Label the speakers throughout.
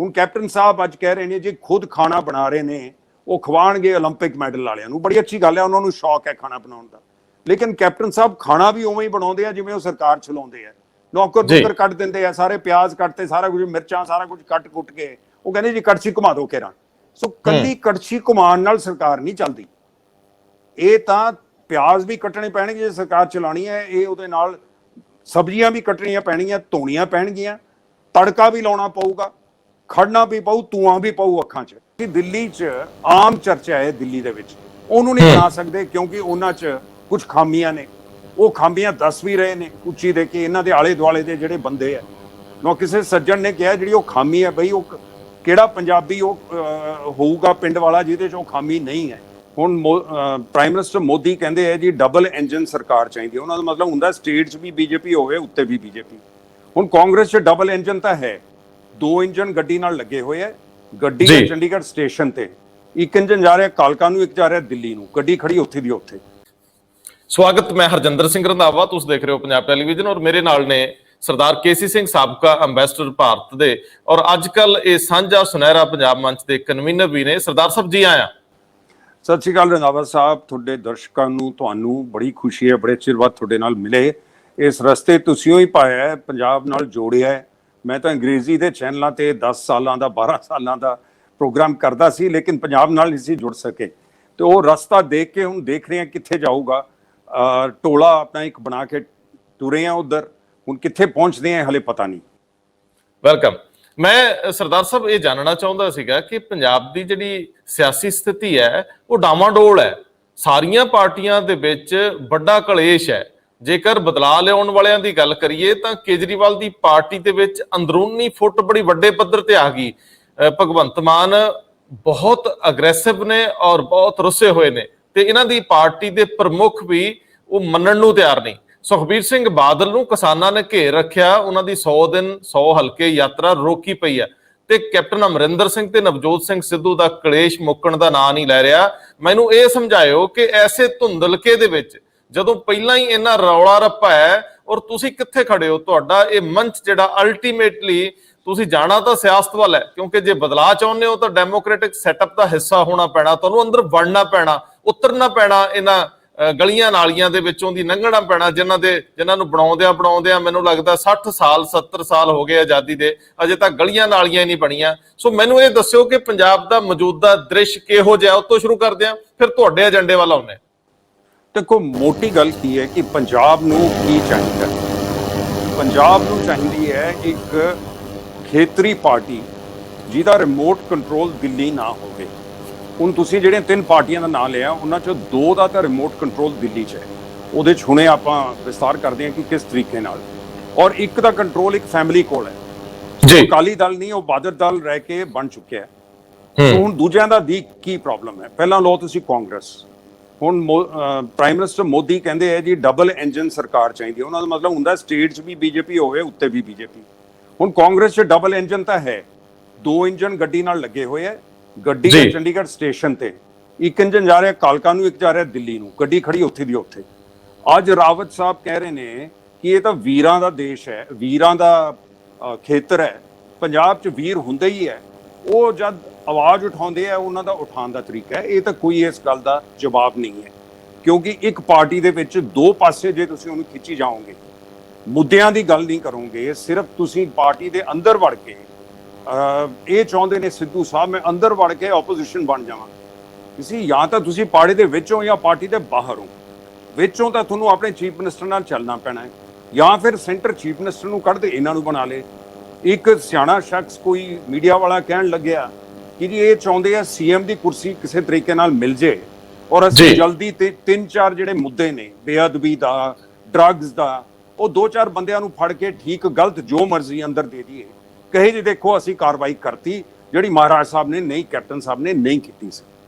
Speaker 1: ਹੁਣ ਕੈਪਟਨ ਸਾਹਿਬ ਅੱਜ ਕਹਿ ਰਹੇ ਨੇ ਜੀ ਖੁਦ ਖਾਣਾ ਬਣਾ ਰਹੇ ਨੇ, ਉਹ ਖਵਾਣਗੇ 올림픽 ਮੈਡਲ ਵਾਲਿਆਂ ਨੂੰ। ਬੜੀ ਅੱਛੀ ਗੱਲ ਹੈ, ਉਹਨਾਂ ਨੂੰ ਸ਼ੌਕ ਹੈ ਖਾਣਾ ਬਣਾਉਣ ਦਾ। ਲੇਕਿਨ ਕੈਪਟਨ ਸਾਹਿਬ ਖਾਣਾ ਵੀ ਉਵੇਂ ਹੀ ਬਣਾਉਂਦੇ ਆ ਜਿਵੇਂ ਉਹ ਸਰਕਾਰ ਚਲਾਉਂਦੇ ਆ। ਨੌਕਰ ਨੁੱਕਰ ਕੱਟ ਦਿੰਦੇ ਆ, ਸਾਰੇ ਪਿਆਜ਼ ਕੱਟਤੇ, ਸਾਰਾ ਕੁਝ, ਮਿਰਚਾਂ, ਸਾਰਾ ਕੁਝ ਕੱਟ ਕੁੱਟ ਕੇ ਉਹ ਕਹਿੰਦੇ ਜੀ ਕੜਛੀ ਘੁਮਾ ਦਿਓ ਘੇਰਾ। ਸੋ ਕੱਲੀ ਕੜਛੀ ਘੁਮਾਉਣ ਨਾਲ ਸਰਕਾਰ ਨਹੀਂ ਚੱਲਦੀ। ਇਹ ਤਾਂ ਪਿਆਜ਼ ਵੀ ਕੱਟਣੇ ਪੈਣਗੇ ਜੇ ਸਰਕਾਰ ਚਲਾਣੀ ਹੈ, ਇਹ ਉਹਦੇ ਨਾਲ ਸਬਜ਼ੀਆਂ ਵੀ ਕੱਟਣੀਆਂ ਪੈਣਗੀਆਂ, ਧੋਣੀਆਂ ਪੈਣਗੀਆਂ, ਤੜਕਾ ਵੀ ਲਾਉਣਾ ਪਊਗਾ, ਖੜਨਾ ਵੀ ਪਊ, ਧੂਆਂ ਵੀ ਪਊ ਅੱਖਾਂ 'ਚ। ਦਿੱਲੀ 'ਚ ਆਮ ਚਰਚਾ ਹੈ, ਦਿੱਲੀ ਦੇ ਵਿੱਚ ਉਹਨੂੰ ਨਹੀਂ ਬਣਾ ਸਕਦੇ ਕਿਉਂਕਿ ਉਹਨਾਂ 'ਚ ਕੁਝ ਖਾਮੀਆਂ ਨੇ। ਉਹ ਖਾਮੀਆਂ ਦੱਸ ਵੀ ਰਹੇ ਨੇ ਉੱਚੀ ਦੇ ਕੇ ਇਹਨਾਂ ਦੇ ਆਲੇ ਦੁਆਲੇ ਦੇ ਜਿਹੜੇ ਬੰਦੇ ਆ। ਨਾ ਕਿਸੇ ਸੱਜਣ ਨੇ ਕਿਹਾ ਜਿਹੜੀ ਉਹ ਖਾਮੀ ਹੈ ਬਈ, ਉਹ ਕਿਹੜਾ ਪੰਜਾਬੀ ਉਹ ਹੋਊਗਾ ਪਿੰਡ ਵਾਲਾ ਜਿਹਦੇ 'ਚ ਉਹ ਖਾਮੀ ਨਹੀਂ ਹੈ। ਹੁਣ ਪ੍ਰਾਈਮ ਮਿਨਿਸਟਰ ਮੋਦੀ ਕਹਿੰਦੇ ਹੈ ਜੀ ਡਬਲ ਇੰਜਨ ਸਰਕਾਰ ਚਾਹੀਦੀ ਹੈ। ਉਹਨਾਂ ਦਾ ਮਤਲਬ ਹੁੰਦਾ ਸਟੇਟ 'ਚ ਵੀ ਬੀਜੇਪੀ ਹੋਵੇ, ਉੱਤੇ ਵੀ ਬੀਜੇਪੀ। ਹੁਣ ਕਾਂਗਰਸ 'ਚ ਡਬਲ ਇੰਜਨ ਤਾਂ ਹੈ, 2 ਇੰਜਨ ਗੱਡੀ ਨਾਲ ਲੱਗੇ ਹੋਏ ਹੈ। ਗੱਡੀ ਹੈ ਚੰਡੀਗੜ੍ਹ ਸਟੇਸ਼ਨ ਤੇ, ਇੱਕ ਇੰਜਨ ਜਾ ਰਿਹਾ ਕਾਲਕਾ ਨੂੰ, ਇੱਕ ਜਾ ਰਿਹਾ ਦਿੱਲੀ ਨੂੰ। ਗੱਡੀ ਖੜੀ ਉੱਥੇ ਦੀ ਉੱਥੇ।
Speaker 2: ਸਵਾਗਤ, ਮੈਂ ਹਰਜਿੰਦਰ ਸਿੰਘ ਰੰਧਾਵਾ, ਤੁਸੀਂ ਦੇਖ ਰਹੇ ਹੋ ਪੰਜਾਬ ਟੈਲੀਵਿਜ਼ਨ। ਔਰ ਮੇਰੇ ਨਾਲ ਨੇ ਸਰਦਾਰ ਕੇਸੀ ਸਿੰਘ, ਸਾਬਕਾ ਅੰਬੈਸਡਰ ਭਾਰਤ ਦੇ, ਔਰ ਅੱਜ ਕੱਲ ਇਹ ਸਾਂਝਾ ਸੁਨਹਿਰਾ ਪੰਜਾਬ ਮੰਚ ਦੇ ਕਨਵੀਨਰ ਵੀ ਨੇ। ਸਰਦਾਰ ਸਾਹਿਬ ਜੀ ਆਇਆਂ।
Speaker 1: ਸਤਿ ਸ਼੍ਰੀ ਅਕਾਲ ਰੰਧਾਵਾ ਸਾਹਿਬ, ਤੁਹਾਡੇ ਦਰਸ਼ਕਾਂ ਨੂੰ, ਤੁਹਾਨੂੰ ਬੜੀ ਖੁਸ਼ੀ ਹੈ, ਬੜੇ ਚਿਰ ਬਾਅਦ ਤੁਹਾਡੇ ਨਾਲ ਮਿਲੇ। ਇਸ ਰਸਤੇ ਤੁਸੀਂ ਹੀ ਪਾਇਆ ਹੈ, ਪੰਜਾਬ ਨਾਲ ਜੋੜਿਆ ਹੈ। ਮੈਂ ਤਾਂ ਅੰਗਰੇਜ਼ੀ ਦੇ ਚੈਨਲਾਂ ਤੇ 10 ਸਾਲਾਂ ਦਾ 12 ਸਾਲਾਂ ਦਾ ਪ੍ਰੋਗਰਾਮ ਕਰਦਾ ਸੀ, ਲੇਕਿਨ ਪੰਜਾਬ ਨਾਲ ਨਹੀਂ ਸੀ ਜੁੜ ਸਕੇ। ਤੇ ਉਹ ਰਸਤਾ ਦੇਖ ਕੇ ਹੁਣ ਦੇਖ ਰਹੇ ਹਾਂ ਕਿੱਥੇ ਜਾਊਗਾ। ਟੋਲਾ ਆਪਣਾ ਇੱਕ ਬਣਾ ਕੇ ਤੁਰੇ ਆ ਉਧਰ, ਹੁਣ ਕਿੱਥੇ ਪਹੁੰਚਦੇ ਆ ਹਲੇ ਪਤਾ ਨਹੀਂ।
Speaker 2: ਵੈਲਕਮ। ਮੈਂ ਸਰਦਾਰ ਸਾਹਿਬ ਇਹ ਜਾਣਨਾ ਚਾਹੁੰਦਾ ਸੀਗਾ ਕਿ ਪੰਜਾਬ ਦੀ ਜਿਹੜੀ ਸਿਆਸੀ ਸਥਿਤੀ ਹੈ ਉਹ ਡਾਵਾਡੋਲ ਹੈ। ਸਾਰੀਆਂ ਪਾਰਟੀਆਂ ਦੇ ਵਿੱਚ ਵੱਡਾ ਕਲੇਸ਼ ਹੈ। ਜੇਕਰ ਬਦਲਾਅ ਲਿਆਉਣ ਵਾਲਿਆਂ ਦੀ ਗੱਲ ਕਰੀਏ ਤਾਂ ਕੇਜਰੀਵਾਲ ਦੀ ਪਾਰਟੀ ਦੇ ਵਿੱਚ ਅੰਦਰੂਨੀ ਫੁੱਟ ਬੜੀ ਵੱਡੇ ਪੱਧਰ ਤੇ ਆ ਗਈ। ਭਗਵੰਤ ਮਾਨ ਬਹੁਤ ਅਗਰੈਸਿਵ ਨੇ ਔਰ ਬਹੁਤ ਰੁੱਸੇ ਹੋਏ ਨੇ, ਤੇ ਇਹਨਾਂ ਦੀ ਪਾਰਟੀ ਦੇ ਪ੍ਰਮੁੱਖ ਵੀ ਉਹ ਮੰਨਣ ਨੂੰ ਤਿਆਰ ਨਹੀਂ। ਸੁਖਬੀਰ ਸਿੰਘ ਬਾਦਲ ਨੂੰ ਕਿਸਾਨਾਂ ਨੇ ਘੇਰ ਰੱਖਿਆ, ਉਹਨਾਂ ਦੀ 100 ਦਿਨ 100 ਹਲਕੇ ਯਾਤਰਾ ਰੋਕੀ ਪਈ ਹੈ, ਤੇ ਕੈਪਟਨ ਅਮਰਿੰਦਰ ਸਿੰਘ ਤੇ ਨਵਜੋਤ ਸਿੰਘ ਸਿੱਧੂ ਦਾ ਕਲੇਸ਼ ਮੁੱਕਣ ਦਾ ਨਾਂ ਨਹੀਂ ਲੈ ਰਿਹਾ। ਮੈਨੂੰ ਇਹ ਸਮਝਾਇਓ ਕਿ ਐਸੇ ਧੁੰਦਲਕੇ ਦੇ ਵਿੱਚ ਜਦੋਂ ਪਹਿਲਾਂ ਹੀ ਇੰਨਾ ਰੌਲਾ ਰੱਪਾ ਹੈ, ਔਰ ਤੁਸੀਂ ਕਿੱਥੇ ਖੜੇ ਹੋ? ਤੁਹਾਡਾ ਇਹ ਮੰਚ ਜਿਹੜਾ ਅਲਟੀਮੇਟਲੀ ਤੁਸੀਂ ਜਾਣਾ ਤਾਂ ਸਿਆਸਤ ਵੱਲ ਹੈ, ਕਿਉਂਕਿ ਜੇ ਬਦਲਾਅ ਚਾਹੁੰਦੇ ਹੋ ਤਾਂ ਡੈਮੋਕ੍ਰੈਟਿਕ ਸੈਟਅਪ ਦਾ ਹਿੱਸਾ ਹੋਣਾ ਪੈਣਾ, ਤੁਹਾਨੂੰ ਅੰਦਰ ਵੜਨਾ ਪੈਣਾ, ਉਤਰਨਾ ਪੈਣਾ, ਇਹਨਾਂ ਗਲੀਆਂ ਨਾਲੀਆਂ ਦੇ ਵਿੱਚੋਂ ਦੀ ਲੰਘਣਾ ਪੈਣਾ ਜਿਨ੍ਹਾਂ ਨੂੰ ਬਣਾਉਂਦਿਆਂ ਮੈਨੂੰ ਲੱਗਦਾ 60 ਸਾਲ 70 ਸਾਲ ਹੋ ਗਏ ਆਜ਼ਾਦੀ ਦੇ, ਅਜੇ ਤੱਕ ਗਲੀਆਂ ਨਾਲੀਆਂ ਹੀ ਨਹੀਂ ਬਣੀਆਂ। ਸੋ ਮੈਨੂੰ ਇਹ ਦੱਸਿਓ ਕਿ ਪੰਜਾਬ ਦਾ ਮੌਜੂਦਾ ਦ੍ਰਿਸ਼ ਕਿਹੋ ਜਿਹਾ, ਉਸ ਤੋਂ ਸ਼ੁਰੂ ਕਰਦੇ ਹਾਂ, ਫਿਰ ਤੁਹਾਡੇ ਏਜੰਡੇ ਵੱਲ ਆਉਂਦੇ।
Speaker 1: ਦੇਖੋ, ਮੋਟੀ ਗੱਲ ਕੀ ਹੈ ਕਿ ਪੰਜਾਬ ਨੂੰ ਕੀ ਚਾਹੀਦਾ? ਪੰਜਾਬ ਨੂੰ ਚਾਹੀਦੀ ਹੈ ਇੱਕ ਖੇਤਰੀ ਪਾਰਟੀ ਜਿਹਦਾ ਰਿਮੋਟ ਕੰਟਰੋਲ ਦਿੱਲੀ ਨਾ ਹੋਵੇ। ਹੁਣ ਤੁਸੀਂ ਜਿਹੜੀਆਂ 3 ਪਾਰਟੀਆਂ ਦਾ ਨਾਮ ਲਿਆ, ਉਹਨਾਂ 'ਚੋਂ 2 ਦਾ ਤਾਂ ਰਿਮੋਟ ਕੰਟਰੋਲ ਦਿੱਲੀ 'ਚ ਹੈ। ਉਹਦੇ 'ਚ ਹੁਣੇ ਆਪਾਂ ਵਿਸਤਾਰ ਕਰਦੇ ਹਾਂ ਕਿ ਕਿਸ ਤਰੀਕੇ ਨਾਲ। ਔਰ ਇੱਕ ਦਾ ਕੰਟਰੋਲ ਇੱਕ ਫੈਮਿਲੀ ਕੋਲ ਹੈ ਜੀ। ਅਕਾਲੀ ਦਲ ਨਹੀਂ, ਉਹ ਬਾਦਲ ਦਲ ਰਹਿ ਕੇ ਬਣ ਚੁੱਕਿਆ ਹੈ। ਹੁਣ ਦੂਜਿਆਂ ਦਾ ਦੀ ਕੀ ਪ੍ਰੋਬਲਮ ਹੈ? ਪਹਿਲਾਂ ਲਓ ਤੁਸੀਂ ਕਾਂਗਰਸ। ਹੁਣ ਪ੍ਰਾਈਮ ਮਿਨਿਸਟਰ ਮੋਦੀ ਕਹਿੰਦੇ ਹੈ ਜੀ ਡਬਲ ਇੰਜਨ ਸਰਕਾਰ ਚਾਹੀਦੀ ਹੈ। ਉਹਨਾਂ ਦਾ ਮਤਲਬ ਹੁੰਦਾ ਸਟੇਟ 'ਚ ਵੀ ਬੀਜੇਪੀ ਹੋਵੇ, ਉੱਤੇ ਵੀ ਬੀਜੇਪੀ। ਹੁਣ ਕਾਂਗਰਸ 'ਚ ਡਬਲ ਇੰਜਨ ਤਾਂ ਹੈ, 2 ਇੰਜਨ ਗੱਡੀ ਨਾਲ ਲੱਗੇ ਹੋਏ ਹੈ। ਗੱਡੀ ਹੈ ਚੰਡੀਗੜ੍ਹ ਸਟੇਸ਼ਨ ਤੇ, ਇੱਕ ਇੰਜਨ ਜਾ ਰਿਹਾ ਕਾਲਕਾ ਨੂੰ, ਇੱਕ ਜਾ ਰਿਹਾ ਦਿੱਲੀ ਨੂੰ। ਗੱਡੀ ਖੜੀ ਉੱਥੇ ਦੀ ਉੱਥੇ। ਅੱਜ ਰਾਵਤ ਸਾਹਿਬ ਕਹਿ ਰਹੇ ਨੇ ਕਿ ਇਹ ਤਾਂ ਵੀਰਾਂ ਦਾ ਦੇਸ਼ ਹੈ, ਵੀਰਾਂ ਦਾ ਖੇਤਰ ਹੈ। ਪੰਜਾਬ 'ਚ ਵੀਰ ਹੁੰਦੇ ਹੀ ਹੈ। ਉਹ ਜਦ ਆਵਾਜ਼ ਉਠਾਉਂਦੇ ਆ, ਉਹਨਾਂ ਦਾ ਉਠਾਉਣ ਦਾ ਤਰੀਕਾ ਹੈ। ਇਹ ਤਾਂ ਕੋਈ ਇਸ ਗੱਲ ਦਾ ਜਵਾਬ ਨਹੀਂ ਹੈ, ਕਿਉਂਕਿ ਇੱਕ ਪਾਰਟੀ ਦੇ ਵਿੱਚ 2 ਪਾਸੇ ਜੇ ਤੁਸੀਂ ਉਹਨੂੰ ਖਿੱਚੀ ਜਾਓਗੇ, ਮੁੱਦਿਆਂ ਦੀ ਗੱਲ ਨਹੀਂ ਕਰੋਗੇ, ਸਿਰਫ ਤੁਸੀਂ ਪਾਰਟੀ ਦੇ ਅੰਦਰ ਵੜ ਕੇ ਇਹ ਚਾਹੁੰਦੇ ਨੇ ਸਿੱਧੂ ਸਾਹਿਬ ਮੈਂ ਅੰਦਰ ਵੜ ਕੇ ਆਪੋਜੀਸ਼ਨ ਬਣ ਜਾਵਾਂ। ਤੁਸੀਂ ਜਾਂ ਤਾਂ ਤੁਸੀਂ ਪਾਰਟੀ ਦੇ ਵਿੱਚੋਂ ਜਾਂ ਪਾਰਟੀ ਦੇ ਬਾਹਰ ਹੋ। ਵਿੱਚੋਂ ਤਾਂ ਤੁਹਾਨੂੰ ਆਪਣੇ ਚੀਫ ਮਿਨਿਸਟਰ ਨਾਲ ਚੱਲਣਾ ਪੈਣਾ ਹੈ, ਜਾਂ ਫਿਰ ਸੈਂਟਰ ਚੀਫ ਮਿਨਿਸਟਰ ਨੂੰ ਕੱਢ ਦੇ ਇਹਨਾਂ ਨੂੰ ਬਣਾ ਲੇ। ਇੱਕ ਸਿਆਣਾ ਸ਼ਖਸ ਕੋਈ ਮੀਡੀਆ ਵਾਲਾ ਕਹਿਣ ਲੱਗਿਆ ਕਿ ਜੀ ਇਹ ਚਾਹੁੰਦੇ ਆ ਸੀਐਮ ਦੀ ਕੁਰਸੀ ਕਿਸੇ ਤਰੀਕੇ ਨਾਲ ਮਿਲ ਜੇ, ਔਰ ਅਸੀਂ ਜਲਦੀ ਤੇ 3-4 ਜਿਹੜੇ ਮੁੱਦੇ ਨੇ, ਬੇਅਦਬੀ ਦਾ, ਡਰੱਗਸ ਦਾ, ਉਹ 2-4 ਬੰਦਿਆਂ ਨੂੰ ਫੜ ਕੇ ਠੀਕ ਗਲਤ ਜੋ ਮਰਜ਼ੀ ਅੰਦਰ ਦੇ ਦਈਏ। ਕਹੇ ਜੀ ਦੇਖੋ ਅਸੀਂ ਕਾਰਵਾਈ ਕਰਤੀ ਜਿਹੜੀ ਮਹਾਰਾਜ ਸਾਹਿਬ ਨੇ ਨਹੀਂ, ਕੈਪਟਨ ਸਾਹਿਬ ਨੇ ਨਹੀਂ ਕੀਤੀ ਸੀ।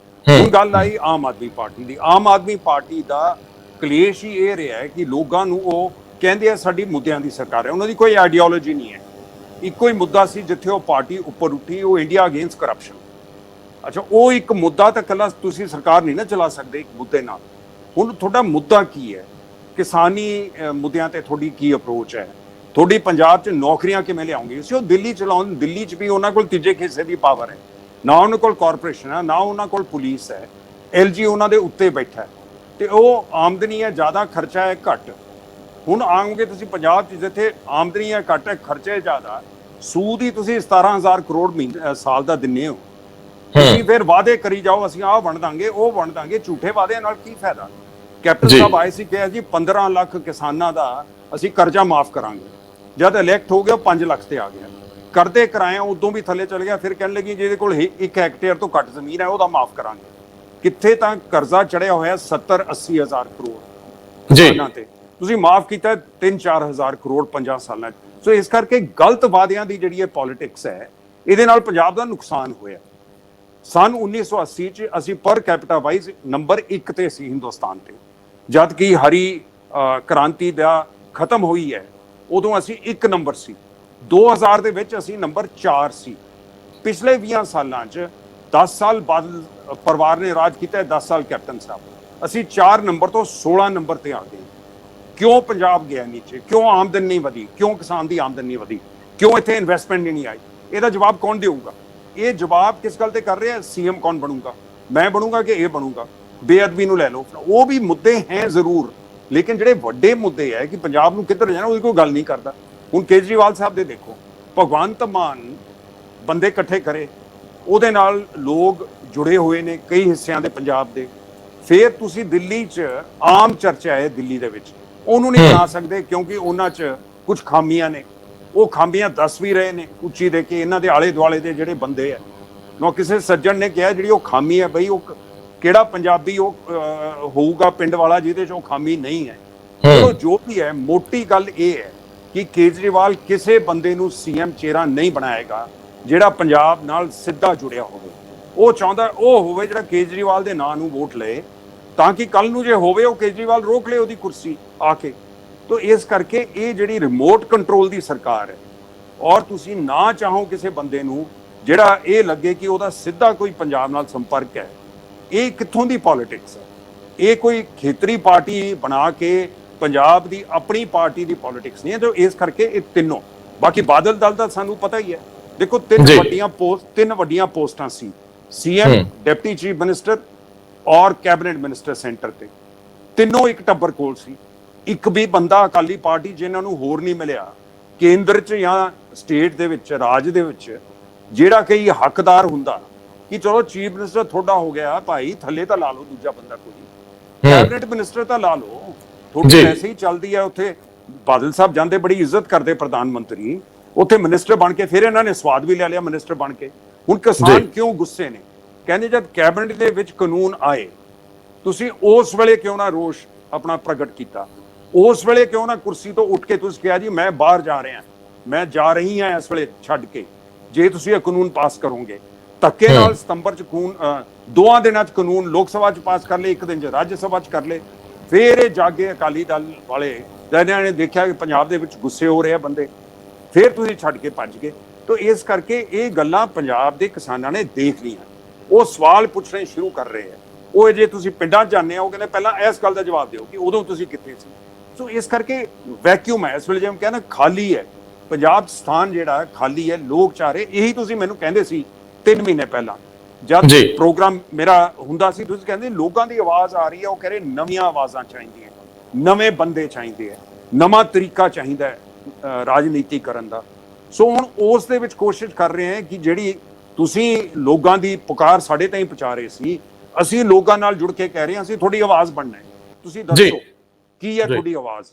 Speaker 1: ਹੁਣ ਗੱਲ ਆਈ ਆਮ ਆਦਮੀ ਪਾਰਟੀ ਦੀ। ਆਮ ਆਦਮੀ ਪਾਰਟੀ ਦਾ ਕਲੇਸ਼ ਹੀ ਇਹ ਰਿਹਾ ਹੈ ਕਿ ਲੋਕਾਂ ਨੂੰ ਉਹ ਕਹਿੰਦੇ ਆ ਸਾਡੀ ਮੁੱਦਿਆਂ ਦੀ ਸਰਕਾਰ ਹੈ। ਉਹਨਾਂ ਦੀ ਕੋਈ ਆਈਡੀਓਲੋਜੀ ਨਹੀਂ ਹੈ। ਇੱਕੋ ਹੀ ਮੁੱਦਾ ਸੀ ਜਿੱਥੇ ਉਹ ਪਾਰਟੀ ਉੱਪਰ ਉੱਠੀ, ਉਹ ਇੰਡੀਆ ਅਗੇਂਸਟ ਕਰਪਸ਼ਨ। ਅੱਛਾ, ਉਹ ਇੱਕ ਮੁੱਦਾ ਤਾਂ ਇਕੱਲਾ ਤੁਸੀਂ ਸਰਕਾਰ ਨਹੀਂ ਨਾ ਚਲਾ ਸਕਦੇ ਇੱਕ ਮੁੱਦੇ ਨਾਲ। ਹੁਣ ਤੁਹਾਡਾ ਮੁੱਦਾ ਕੀ ਹੈ? ਕਿਸਾਨੀ ਮੁੱਦਿਆਂ ਤੇ ਤੁਹਾਡੀ ਕੀ ਅਪਰੋਚ ਹੈ? ਤੁਹਾਡੀ ਪੰਜਾਬ 'ਚ ਨੌਕਰੀਆਂ ਕਿਵੇਂ ਲਿਆਉਂਗੇ? ਤੁਸੀਂ ਉਹ ਦਿੱਲੀ ਚਲਾਉਣ, ਦਿੱਲੀ 'ਚ ਵੀ ਉਹਨਾਂ ਕੋਲ ਤੀਜੇ ਹਿੱਸੇ ਦੀ ਪਾਵਰ ਹੈ, ਨਾ ਉਹਨਾਂ ਕੋਲ ਕਾਰਪੋਰੇਸ਼ਨ ਹੈ, ਨਾ ਉਹਨਾਂ ਕੋਲ ਪੁਲਿਸ ਹੈ, LG ਉਹਨਾਂ ਦੇ ਉੱਤੇ ਬੈਠਾ ਹੈ, ਤੇ ਉਹ ਆਮਦਨੀ ਹੈ ਜ਼ਿਆਦਾ, ਖਰਚਾ ਹੈ ਘੱਟ। ਹੁਣ ਆਉਂਗੇ ਤੁਸੀਂ ਪੰਜਾਬ 'ਚ ਜਿੱਥੇ ਆਮਦਨੀ ਹੈ ਘੱਟ ਹੈ, ਖਰਚੇ ਜ਼ਿਆਦਾ, ਸੂਦ ਹੀ ਤੁਸੀਂ 17,000 ਕਰੋੜ ਸਾਲ ਦਾ ਦਿੰਦੇ ਹੋ। ਤੁਸੀਂ ਫਿਰ ਵਾਅਦੇ ਕਰੀ ਜਾਓ, ਅਸੀਂ ਆਹ ਬਣ ਦਾਂਗੇ, ਉਹ ਬਣ ਦਾਂਗੇ, ਝੂਠੇ ਵਾਅਦਿਆਂ ਨਾਲ ਕੀ ਫਾਇਦਾ? ਕੈਪਟਨ ਸਾਹਿਬ ਆਏ ਸੀ, ਕਿਹਾ ਜੀ 15 ਲੱਖ ਕਿਸਾਨਾਂ ਦਾ ਅਸੀਂ ਕਰਜ਼ਾ ਮਾਫ ਕਰਾਂਗੇ। ਜਦ ਇਲੈਕਟ ਹੋ ਗਿਆ 5 ਲੱਖ ਤੇ ਆ ਗਿਆ, ਕਰਦੇ ਕਰਾਇਆ ਉਦੋਂ ਵੀ ਥੱਲੇ ਚਲ ਗਿਆ। ਫਿਰ ਕਹਿਣ ਲੱਗੀ ਜਿਹਦੇ ਕੋਲ 1 ਹੈਕਟੇਅਰ ਤੋਂ ਘੱਟ ਜ਼ਮੀਨ ਹੈ ਉਹਦਾ ਮਾਫ ਕਰਾਂਗੇ। ਕਿੱਥੇ ਤਾਂ ਕਰਜ਼ਾ ਚੜਿਆ ਹੋਇਆ 70-80 ਹਜ਼ਾਰ ਕਰੋੜ ਕਿਸਾਨਾਂ ਤੇ, ਤੁਸੀਂ ਮਾਫ ਕੀਤਾ 3-4 ਹਜ਼ਾਰ ਕਰੋੜ 5 ਸਾਲਾਂ 'ਚ। ਸੋ ਇਸ ਕਰਕੇ ਗਲਤ ਵਾਅਦਿਆਂ ਦੀ ਜਿਹੜੀ ਇਹ ਪੋਲਿਟਿਕਸ ਹੈ, ਇਹਦੇ ਨਾਲ ਪੰਜਾਬ ਦਾ ਨੁਕਸਾਨ ਹੋਇਆ। ਸਨ 1980 'ਚ ਅਸੀਂ ਪਰ ਕੈਪੀਟਾ ਵਾਈਜ਼ ਨੰਬਰ 1 ਤੇ ਸੀ ਹਿੰਦੁਸਤਾਨ ਤੇ, ਜਦ ਕਿ ਹਰੀ ਕ੍ਰਾਂਤੀ ਦਾ ਖਤਮ ਹੋਈ ਹੈ ਉਦੋਂ ਅਸੀਂ 1 ਨੰਬਰ ਸੀ। 2000 ਦੇ ਵਿੱਚ ਅਸੀਂ ਨੰਬਰ 4 ਸੀ। ਪਿਛਲੇ 20 ਸਾਲਾਂ 'ਚ 10 ਸਾਲ ਬਾਦਲ ਪਰਿਵਾਰ ਨੇ ਰਾਜ ਕੀਤਾ ਹੈ, 10 ਸਾਲ ਕੈਪਟਨ ਸਾਹਿਬ, ਅਸੀਂ 4 ਨੰਬਰ ਤੋਂ 16 ਨੰਬਰ ਤੇ ਆ ਗਏ। ਕਿਉਂ ਪੰਜਾਬ ਗਿਆ ਨੀਚੇ? ਕਿਉਂ ਆਮਦਨ ਨਹੀਂ ਵਧੀ? ਕਿਉਂ ਕਿਸਾਨ ਦੀ ਆਮਦਨ ਨਹੀਂ ਵਧੀ? ਕਿਉਂ ਇੱਥੇ ਇਨਵੈਸਟਮੈਂਟ ਨਹੀਂ ਆਈ? ਇਹਦਾ ਜਵਾਬ ਕੌਣ ਦੇਊਗਾ? ਇਹ ਜਵਾਬ ਕਿਸ ਗੱਲ ਤੇ ਕਰ ਰਿਹਾ? CM ਕੌਣ ਬਣੂਗਾ? ਮੈਂ ਬਣੂਗਾ ਕਿ ਇਹ ਬਣੂਗਾ? ਬੇਅਦਬੀ ਨੂੰ ਲੈ ਲਓ, ਉਹ ਵੀ ਮੁੱਦੇ ਹੈ ਜ਼ਰੂਰ, ਲੇਕਿਨ ਜਿਹੜੇ ਵੱਡੇ ਮੁੱਦੇ ਹੈ ਕਿ ਪੰਜਾਬ ਨੂੰ ਕਿੱਧਰ ਜਾਣਾ, ਉਹਦੀ ਕੋਈ ਗੱਲ ਨਹੀਂ ਕਰਦਾ। ਹੁਣ ਕੇਜਰੀਵਾਲ ਸਾਹਿਬ ਦੇ ਦੇਖੋ, ਭਗਵੰਤ ਮਾਨ ਬੰਦੇ ਇਕੱਠੇ ਕਰੇ, ਉਹਦੇ ਨਾਲ ਲੋਕ ਜੁੜੇ ਹੋਏ ਨੇ ਕਈ ਹਿੱਸਿਆਂ ਦੇ ਪੰਜਾਬ ਦੇ। ਫਿਰ ਤੁਸੀਂ ਦਿੱਲੀ 'ਚ ਆਮ ਚਰਚਾ ਹੈ ਦਿੱਲੀ ਦੇ ਵਿੱਚ, ਉਹਨੂੰ ਨਹੀਂ ਬਣਾ ਸਕਦੇ ਕਿਉਂਕਿ ਉਹਨਾਂ 'ਚ ਕੁਝ ਖਾਮੀਆਂ ਨੇ। ਉਹ ਖਾਮੀਆਂ ਦੱਸ ਵੀ ਰਹੇ ਨੇ ਉੱਚੀ ਦੇ ਕੇ, ਇਹਨਾਂ ਦੇ ਆਲੇ ਦੁਆਲੇ ਦੇ ਜਿਹੜੇ ਬੰਦੇ ਆ ਨਾ, ਕਿਸੇ ਸੱਜਣ ਨੇ ਕਿਹਾ ਜਿਹੜੀ ਉਹ ਖਾਮੀ ਹੈ ਬਈ, ਉਹ ਕਿਹੜਾ ਪੰਜਾਬੀ ਉਹ ਹੋਊਗਾ ਪਿੰਡ ਵਾਲਾ ਜਿਹਦੇ 'ਚ ਉਹ ਖਾਮੀ ਨਹੀਂ ਹੈ। ਚਲੋ ਜੋ ਵੀ ਹੈ, ਮੋਟੀ ਗੱਲ ਇਹ ਹੈ ਕਿ ਕੇਜਰੀਵਾਲ ਕਿਸੇ ਬੰਦੇ ਨੂੰ CM ਚਿਹਰਾ ਨਹੀਂ ਬਣਾਏਗਾ ਜਿਹੜਾ ਪੰਜਾਬ ਨਾਲ ਸਿੱਧਾ ਜੁੜਿਆ ਹੋਵੇ। ਉਹ ਚਾਹੁੰਦਾ ਉਹ ਹੋਵੇ ਜਿਹੜਾ ਕੇਜਰੀਵਾਲ ਦੇ ਨਾਂ ਨੂੰ ਵੋਟ ਲਏ, ਤਾਂ ਕਿ ਕੱਲ ਨੂੰ ਜੇ ਹੋਵੇ ਉਹ ਕੇਜਰੀਵਾਲ ਰੋਕ ਲੇ ਉਹਦੀ ਕੁਰਸੀ ਆ ਕੇ। ਤੋ ਇਸ ਕਰਕੇ ਇਹ ਜਿਹੜੀ ਰਿਮੋਟ ਕੰਟਰੋਲ ਦੀ ਸਰਕਾਰ ਹੈ, ਔਰ ਤੁਸੀਂ ਨਾ ਚਾਹੋ ਕਿਸੇ ਬੰਦੇ ਨੂੰ ਜਿਹੜਾ ਇਹ ਲੱਗੇ ਕਿ ਉਹਦਾ ਸਿੱਧਾ ਕੋਈ ਪੰਜਾਬ ਨਾਲ ਸੰਪਰਕ ਹੈ, ਇਹ ਕਿੱਥੋਂ ਦੀ ਪੋਲਿਟਿਕਸ ਹੈ? ਇਹ ਕੋਈ ਖੇਤਰੀ ਪਾਰਟੀ ਬਣਾ ਕੇ ਪੰਜਾਬ ਦੀ ਆਪਣੀ ਪਾਰਟੀ ਦੀ ਪੋਲਿਟਿਕਸ ਨਹੀਂ ਹੈ। ਤੇ ਇਸ ਕਰਕੇ ਇਹ ਤਿੰਨੋਂ, ਬਾਕੀ ਬਾਦਲ ਦਲ ਦਾ ਸਾਨੂੰ ਪਤਾ ਹੀ ਹੈ, ਦੇਖੋ 3 ਵੱਡੀਆਂ ਪੋਸਟਾਂ ਸੀ, CM, ਡਿਪਟੀ ਚੀਫ ਮਿਨਿਸਟਰ ਔਰ ਕੈਬਨਿਟ ਮਿਨਿਸਟਰ ਸੈਂਟਰ ਤੇ, ਤਿੰਨੋਂ ਇੱਕ ਟੱਬਰ ਕੋਲ ਸੀ। ਇੱਕ ਵੀ ਬੰਦਾ ਅਕਾਲੀ ਪਾਰਟੀ ਜਿਨ੍ਹਾਂ ਨੂੰ ਹੋਰ ਨਹੀਂ ਮਿਲਿਆ ਕੇਂਦਰ 'ਚ ਜਾਂ ਸਟੇਟ ਦੇ ਵਿੱਚ, ਰਾਜ ਦੇ ਵਿੱਚ, ਜਿਹੜਾ ਕਈ ਹੱਕਦਾਰ ਹੁੰਦਾ ਕਿ ਚਲੋ ਚੀਫ ਮਿਨਿਸਟਰ ਤੁਹਾਡਾ ਹੋ ਗਿਆ ਭਾਈ, ਥੱਲੇ ਤਾਂ ਲਾ ਲਓ ਦੂਜਾ ਬੰਦਾ ਕੋਈ, ਕੈਬਨਿਟ ਮਿਨਿਸਟਰ ਤਾਂ ਲਾ ਲਓ, ਤੁਹਾਡੀ ਐਸੀ ਹੀ ਚੱਲਦੀ ਹੈ। ਉੱਥੇ ਬਾਦਲ ਸਾਹਿਬ ਜਾਂਦੇ, ਬੜੀ ਇੱਜ਼ਤ ਕਰਦੇ ਪ੍ਰਧਾਨ ਮੰਤਰੀ, ਉੱਥੇ ਮਿਨਿਸਟਰ ਬਣ ਕੇ ਫਿਰ ਇਹਨਾਂ ਨੇ ਸਵਾਦ ਵੀ ਲੈ ਲਿਆ ਮਿਨਿਸਟਰ ਬਣ ਕੇ। ਹੁਣ ਕਿਸਾਨ ਕਿਉਂ ਗੁੱਸੇ ਨੇ? ਕਹਿੰਦੇ ਜਦ ਕੈਬਨਿਟ ਦੇ ਵਿੱਚ ਕਾਨੂੰਨ ਆਏ, ਤੁਸੀਂ ਉਸ ਵੇਲੇ ਕਿਉਂ ਨਾ ਰੋਸ਼ ਆਪਣਾ ਪ੍ਰਗਟ ਕੀਤਾ? ਉਸ ਵੇਲੇ ਕਿਉਂ ਨਾ ਕੁਰਸੀ ਤੋਂ ਉੱਠ ਕੇ ਤੁਸੀਂ ਕਿਹਾ ਜੀ ਮੈਂ ਬਾਹਰ ਜਾ ਰਿਹਾ, ਮੈਂ ਜਾ ਰਹੀ ਹਾਂ ਇਸ ਵੇਲੇ ਛੱਡ ਕੇ, ਜੇ ਤੁਸੀਂ ਇਹ ਕਾਨੂੰਨ ਪਾਸ ਕਰੋਗੇ? ਧੱਕੇ ਨਾਲ ਸਤੰਬਰ 'ਚ 2 ਦਿਨਾਂ 'ਚ ਕਾਨੂੰਨ ਲੋਕ ਸਭਾ 'ਚ ਪਾਸ ਕਰ ਲਏ, 1 ਦਿਨ 'ਚ ਰਾਜ ਸਭਾ 'ਚ ਕਰ ਲਏ। ਫਿਰ ਇਹ ਜਾਗੇ ਅਕਾਲੀ ਦਲ ਵਾਲੇ, ਜਿਹਨਾਂ ਨੇ ਦੇਖਿਆ ਕਿ ਪੰਜਾਬ ਦੇ ਵਿੱਚ ਗੁੱਸੇ ਹੋ ਰਹੇ ਬੰਦੇ, ਫਿਰ ਤੁਸੀਂ ਛੱਡ ਕੇ ਭੱਜ ਗਏ। ਤਾਂ ਇਸ ਕਰਕੇ ਇਹ ਗੱਲਾਂ ਪੰਜਾਬ ਦੇ ਕਿਸਾਨਾਂ ਨੇ ਦੇਖ ਲਈਆਂ, ਉਹ ਸਵਾਲ ਪੁੱਛਣੇ ਸ਼ੁਰੂ ਕਰ ਰਹੇ ਆ। ਉਹ ਜੇ ਤੁਸੀਂ ਪਿੰਡਾਂ 'ਚ ਜਾਂਦੇ ਹੋ, ਕਹਿੰਦੇ ਪਹਿਲਾਂ ਇਸ ਗੱਲ ਦਾ ਜਵਾਬ ਦਿਓ ਕਿ ਉਦੋਂ ਤੁਸੀਂ ਕਿੱਥੇ ਸੀ। ਸੋ ਇਸ ਕਰਕੇ ਵੈਕਿਊਮ ਹੈ ਇਸ ਵੇਲੇ, ਜਿਵੇਂ ਕਹਿੰਦਾ ਖਾਲੀ ਹੈ ਪੰਜਾਬ, ਸਥਾਨ ਜਿਹੜਾ ਖਾਲੀ ਹੈ, ਲੋਕ ਚਾਹ ਰਹੇ। ਇਹੀ ਤੁਸੀਂ ਮੈਨੂੰ ਕਹਿੰਦੇ ਸੀ 3 ਮਹੀਨੇ ਪਹਿਲਾਂ ਜਦ ਪ੍ਰੋਗਰਾਮ ਮੇਰਾ ਹੁੰਦਾ ਸੀ, ਤੁਸੀਂ ਕਹਿੰਦੇ ਲੋਕਾਂ ਦੀ ਆਵਾਜ਼ ਆ ਰਹੀ ਹੈ, ਉਹ ਕਹਿ ਰਹੇ ਨਵੀਆਂ ਆਵਾਜ਼ਾਂ ਚਾਹੀਦੀਆਂ, ਨਵੇਂ ਬੰਦੇ ਚਾਹੀਦੇ ਹੈ, ਨਵਾਂ ਤਰੀਕਾ ਚਾਹੀਦਾ ਹੈ ਰਾਜਨੀਤੀ ਕਰਨ ਦਾ। ਸੋ ਹੁਣ ਉਸ ਦੇ ਵਿੱਚ ਕੋਸ਼ਿਸ਼ ਕਰ ਰਹੇ ਹਾਂ ਕਿ ਜਿਹੜੀ ਤੁਸੀਂ ਲੋਕਾਂ ਦੀ ਪੁਕਾਰ ਸਾਡੇ ਤਾਈਂ ਪਹੁੰਚਾ ਰਹੇ ਸੀ, ਅਸੀਂ ਲੋਕਾਂ ਨਾਲ ਜੁੜ ਕੇ ਕਹਿ ਰਹੇ ਹਾਂ ਅਸੀਂ ਤੁਹਾਡੀ ਆਵਾਜ਼ ਬਣਨਾ ਹੈ। ਤੁਸੀਂ ਦੱਸੋ ਕੀ ਹੈ ਤੁਹਾਡੀ ਆਵਾਜ਼?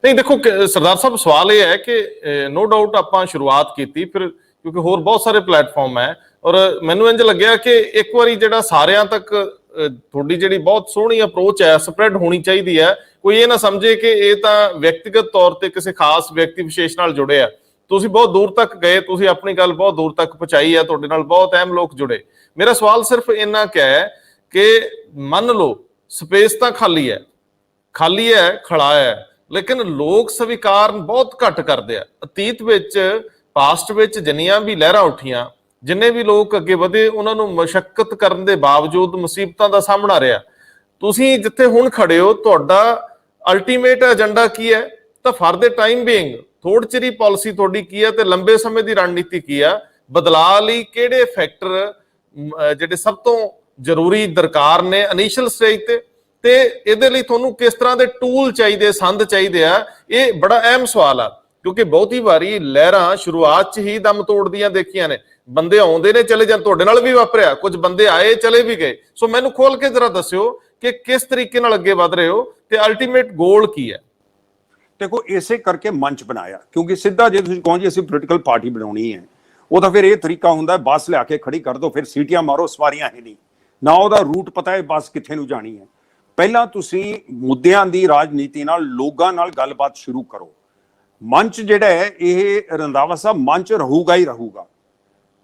Speaker 2: ਨਹੀਂ ਦੇਖੋ ਸਰਦਾਰ ਸਾਹਿਬ, ਸਵਾਲ ਇਹ ਹੈ ਕਿ ਨੋ ਡਾਊਟ ਆਪਾਂ ਸ਼ੁਰੂਆਤ ਕੀਤੀ, ਫਿਰ ਕਿਉਂਕਿ ਹੋਰ ਬਹੁਤ ਸਾਰੇ ਪਲੇਟਫਾਰਮ ਹੈ, ਔਰ ਮੈਨੂੰ ਇੰਜ ਲੱਗਿਆ ਕਿ ਇੱਕ ਵਾਰੀ ਜਿਹੜਾ ਸਾਰਿਆਂ ਤੱਕ ਤੁਹਾਡੀ ਜਿਹੜੀ ਬਹੁਤ ਸੋਹਣੀ ਅਪਰੋਚ ਹੈ ਸਪਰੈਡ ਹੋਣੀ ਚਾਹੀਦੀ ਹੈ। ਕੋਈ ਇਹ ਨਾ ਸਮਝੇ ਕਿ ਇਹ ਤਾਂ ਵਿਅਕਤੀਗਤ ਤੌਰ ਤੇ ਕਿਸੇ ਖਾਸ ਵਿਅਕਤੀ ਵਿਸ਼ੇਸ਼ ਨਾਲ ਜੁੜੇ ਆ। ਤੁਸੀਂ ਬਹੁਤ ਦੂਰ ਤੱਕ ਗਏ, ਤੁਸੀਂ ਆਪਣੀ ਗੱਲ ਬਹੁਤ ਦੂਰ ਤੱਕ ਪਹੁੰਚਾਈ ਹੈ, ਤੁਹਾਡੇ ਨਾਲ ਬਹੁਤ ਅਹਿਮ ਲੋਕ ਜੁੜੇ। ਮੇਰਾ ਸਵਾਲ ਸਿਰਫ ਇੰਨਾ ਕੁ ਹੈ ਕਿ ਮੰਨ ਲਓ ਸਪੇਸ ਤਾਂ ਖਾਲੀ ਹੈ, ਖੜਾ ਹੈ, ਲੇਕਿਨ ਲੋਕ ਸਵੀਕਾਰ ਬਹੁਤ ਘੱਟ ਕਰਦੇ ਆ। ਅਤੀਤ ਵਿੱਚ, ਪਾਸਟ ਵਿੱਚ ਜਿੰਨੀਆਂ ਵੀ ਲਹਿਰਾਂ ਉੱਠੀਆਂ, ਜਿੰਨੇ ਵੀ ਲੋਕ ਅੱਗੇ ਵਧੇ, ਉਹਨਾਂ ਨੂੰ ਮਸ਼ੱਕਤ ਕਰਨ ਦੇ ਬਾਵਜੂਦ ਮੁਸੀਬਤਾਂ ਦਾ ਸਾਹਮਣਾ ਰਿਹਾ। ਤੁਸੀਂ ਜਿੱਥੇ ਹੁਣ ਖੜੇ ਹੋ, ਤੁਹਾਡਾ ਅਲਟੀਮੇਟ ਏਜੰਡਾ ਕੀ ਹੈ? ਤਾਂ ਫਾਰ ਦੇ ਟਾਈਮ ਬੀਇੰਗ ਥੋੜ ਚਿਰੀ ਪਾਲਿਸੀ ਤੁਹਾਡੀ ਕੀ ਹੈ ਤੇ ਲੰਬੇ ਸਮੇਂ ਦੀ ਰਣਨੀਤੀ ਕੀ ਆ? ਬਦਲਾਅ ਲਈ ਕਿਹੜੇ ਫੈਕਟਰ ਜਿਹੜੇ ਸਭ ਤੋਂ ਜ਼ਰੂਰੀ ਦਰਕਾਰ ਨੇ ਇਨੀਸ਼ੀਅਲ ਸਟੇਜ ਤੇ ਇਹਦੇ ਲਈ ਤੁਹਾਨੂੰ ਕਿਸ ਤਰ੍ਹਾਂ ਦੇ ਟੂਲ ਚਾਹੀਦੇ, ਸੰਦ ਚਾਹੀਦੇ ਆ? ਇਹ ਬੜਾ ਅਹਿਮ ਸਵਾਲ ਆ, ਕਿਉਂਕਿ ਬਹੁਤੀ ਵਾਰੀ ਲਹਿਰਾਂ ਸ਼ੁਰੂਆਤ 'ਚ ਹੀ ਦਮ ਤੋੜਦੀਆਂ ਦੇਖੀਆਂ ਨੇ। ਬੰਦੇ ਆਉਂਦੇ ਨੇ ਚਲੇ ਜਾਂਦੇ, ਤੁਹਾਡੇ ਨਾਲ ਵੀ ਵਾਪਰਿਆ, ਕੁਝ ਬੰਦੇ ਆਏ ਚਲੇ ਵੀ ਗਏ। ਸੋ ਮੈਨੂੰ ਖੋਲ ਕੇ ਜਰਾ ਦੱਸਿਓ ਕਿ ਕਿਸ ਤਰੀਕੇ ਨਾਲ ਅੱਗੇ ਵਧ ਰਹੇ ਹੋ ਤੇ ਅਲਟੀਮੇਟ ਗੋਲ ਕੀ ਹੈ?
Speaker 1: ਦੇਖੋ, ਇਸੇ ਕਰਕੇ ਮੰਚ ਬਣਾਇਆ, ਕਿਉਂਕਿ ਸਿੱਧਾ ਜੇ ਤੁਸੀਂ ਕਹੋ ਜੀ ਅਸੀਂ ਪੋਲੀਟੀਕਲ ਪਾਰਟੀ ਬਣਾਉਣੀ ਹੈ, ਉਹ ਤਾਂ ਫਿਰ ਇਹ ਤਰੀਕਾ ਹੁੰਦਾ ਬੱਸ ਲਿਆ ਕੇ ਖੜੀ ਕਰ ਦੋ, ਫਿਰ ਸੀਟੀਆਂ ਮਾਰੋ, ਸਵਾਰੀਆਂ ਹੈ ਨਹੀਂ, ਨਾ ਉਹਦਾ ਰੂਟ ਪਤਾ ਹੈ ਬੱਸ ਕਿੱਥੇ ਨੂੰ ਜਾਣੀ ਹੈ। ਪਹਿਲਾਂ ਤੁਸੀਂ ਮੁੱਦਿਆਂ ਦੀ ਰਾਜਨੀਤੀ ਨਾਲ, ਲੋਕਾਂ ਨਾਲ ਗੱਲਬਾਤ ਸ਼ੁਰੂ ਕਰੋ। ਮੰਚ ਜਿਹੜਾ ਹੈ, ਇਹ ਰੰਧਾਵਾ ਸਾਹਿਬ ਮੰਚ ਰਹੂਗਾ ਹੀ ਰਹੂਗਾ,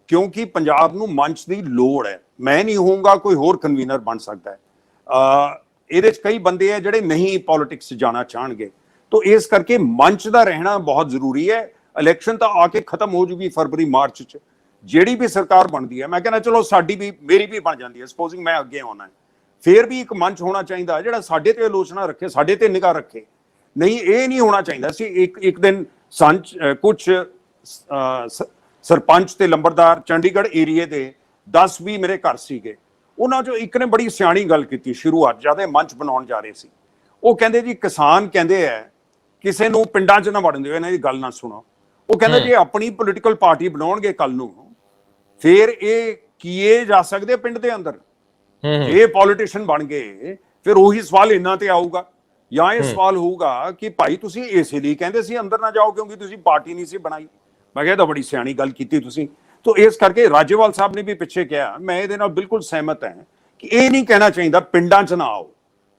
Speaker 1: ਕਿਉਂਕਿ ਪੰਜਾਬ ਨੂੰ ਮੰਚ ਦੀ ਲੋੜ ਹੈ। ਮੈਂ ਨਹੀਂ ਹੋਊਂਗਾ, ਕੋਈ ਹੋਰ ਕਨਵੀਨਰ ਬਣ ਸਕਦਾ ਹੈ। ਇਹਦੇ 'ਚ ਕਈ ਬੰਦੇ ਹੈ ਜਿਹੜੇ ਨਹੀਂ ਪੋਲਿਟਿਕਸ ਜਾਣਾ ਚਾਹਣਗੇ, ਤਾਂ ਇਸ ਕਰਕੇ ਮੰਚ ਦਾ ਰਹਿਣਾ ਬਹੁਤ ਜ਼ਰੂਰੀ ਹੈ। ਇਲੈਕਸ਼ਨ ਤਾਂ ਆ ਕੇ ਖਤਮ ਹੋ ਜੂਗੀ ਫਰਵਰੀ ਮਾਰਚ 'ਚ, ਜਿਹੜੀ ਵੀ ਸਰਕਾਰ ਬਣਦੀ ਹੈ। ਮੈਂ ਕਹਿੰਦਾ ਚਲੋ ਸਾਡੀ ਵੀ, ਮੇਰੀ ਵੀ ਬਣ ਜਾਂਦੀ ਹੈ, ਸਪੋਜ਼ਿੰਗ ਮੈਂ ਅੱਗੇ ਆਉਣਾ ਹੈ, ਫਿਰ ਵੀ ਇੱਕ ਮੰਚ ਹੋਣਾ ਚਾਹੀਦਾ ਜਿਹੜਾ ਸਾਡੇ ਤੇ ਆਲੋਚਨਾ ਰੱਖੇ, ਸਾਡੇ ਤੇ ਨਿਗਾਹ ਰੱਖੇ। ਨਹੀਂ, ਇਹ ਨਹੀਂ ਹੋਣਾ ਚਾਹੀਦਾ ਸੀ ਇੱਕ ਦਿਨ ਕੁਝ ਸਰਪੰਚ ਤੇ ਲੰਬੜਦਾਰ ਚੰਡੀਗੜ੍ਹ ਏਰੀਏ ਦੇ 10-20 ਮੇਰੇ ਘਰ ਸੀਗੇ, ਉਹਨਾਂ 'ਚੋਂ ਇੱਕ ਨੇ ਬੜੀ ਸਿਆਣੀ ਗੱਲ ਕੀਤੀ ਸ਼ੁਰੂਆਤ ਜਦ ਇਹ ਮੰਚ ਬਣਾਉਣ ਜਾ ਰਹੇ ਸੀ। ਉਹ ਕਹਿੰਦੇ ਜੀ ਕਿਸਾਨ ਕਹਿੰਦੇ ਹੈ ਕਿਸੇ ਨੂੰ ਪਿੰਡਾਂ 'ਚ ਨਾ ਵੜਨ ਦਿਓ, ਇਹਨਾਂ ਦੀ ਗੱਲ ਨਾ ਸੁਣੋ। ਉਹ ਕਹਿੰਦਾ ਜੇ ਆਪਣੀ ਪੋਲੀਟੀਕਲ ਪਾਰਟੀ ਬਣਾਉਣਗੇ ਕੱਲ ਨੂੰ, ਫਿਰ ਇਹ ਕੀਏ ਜਾ ਸਕਦੇ ਪਿੰਡ ਦੇ ਅੰਦਰ। ਇਹ ਪੋਲੀਟੀਸ਼ੀਅਨ ਬਣ ਗਏ, ਫਿਰ ਉਹੀ ਸਵਾਲ ਇਹਨਾਂ ਤੇ ਆਊਗਾ, ਜਾਂ ਇਹ ਸਵਾਲ ਹੋਊਗਾ ਕਿ ਭਾਈ ਤੁਸੀਂ ਇਸੇ ਲਈ ਕਹਿੰਦੇ ਸੀ ਅੰਦਰ ਨਾ ਜਾਓ ਕਿਉਂਕਿ ਤੁਸੀਂ ਪਾਰਟੀ ਨਹੀਂ ਸੀ ਬਣਾਈ। ਮੈਂ ਕਿਹਾ ਤਾਂ ਬੜੀ ਸਿਆਣੀ ਗੱਲ ਕੀਤੀ ਤੁਸੀਂ। ਤਾਂ ਇਸ ਕਰਕੇ ਰਾਜੇਵਾਲ ਸਾਹਿਬ ਨੇ ਵੀ ਪਿੱਛੇ ਕਿਹਾ, ਮੈਂ ਇਹਦੇ ਨਾਲ ਬਿਲਕੁਲ ਸਹਿਮਤ ਹਾਂ ਕਿ ਇਹ ਨਹੀਂ ਕਹਿਣਾ ਚਾਹੀਦਾ ਪਿੰਡਾਂ 'ਚ ਨਾ ਆਓ,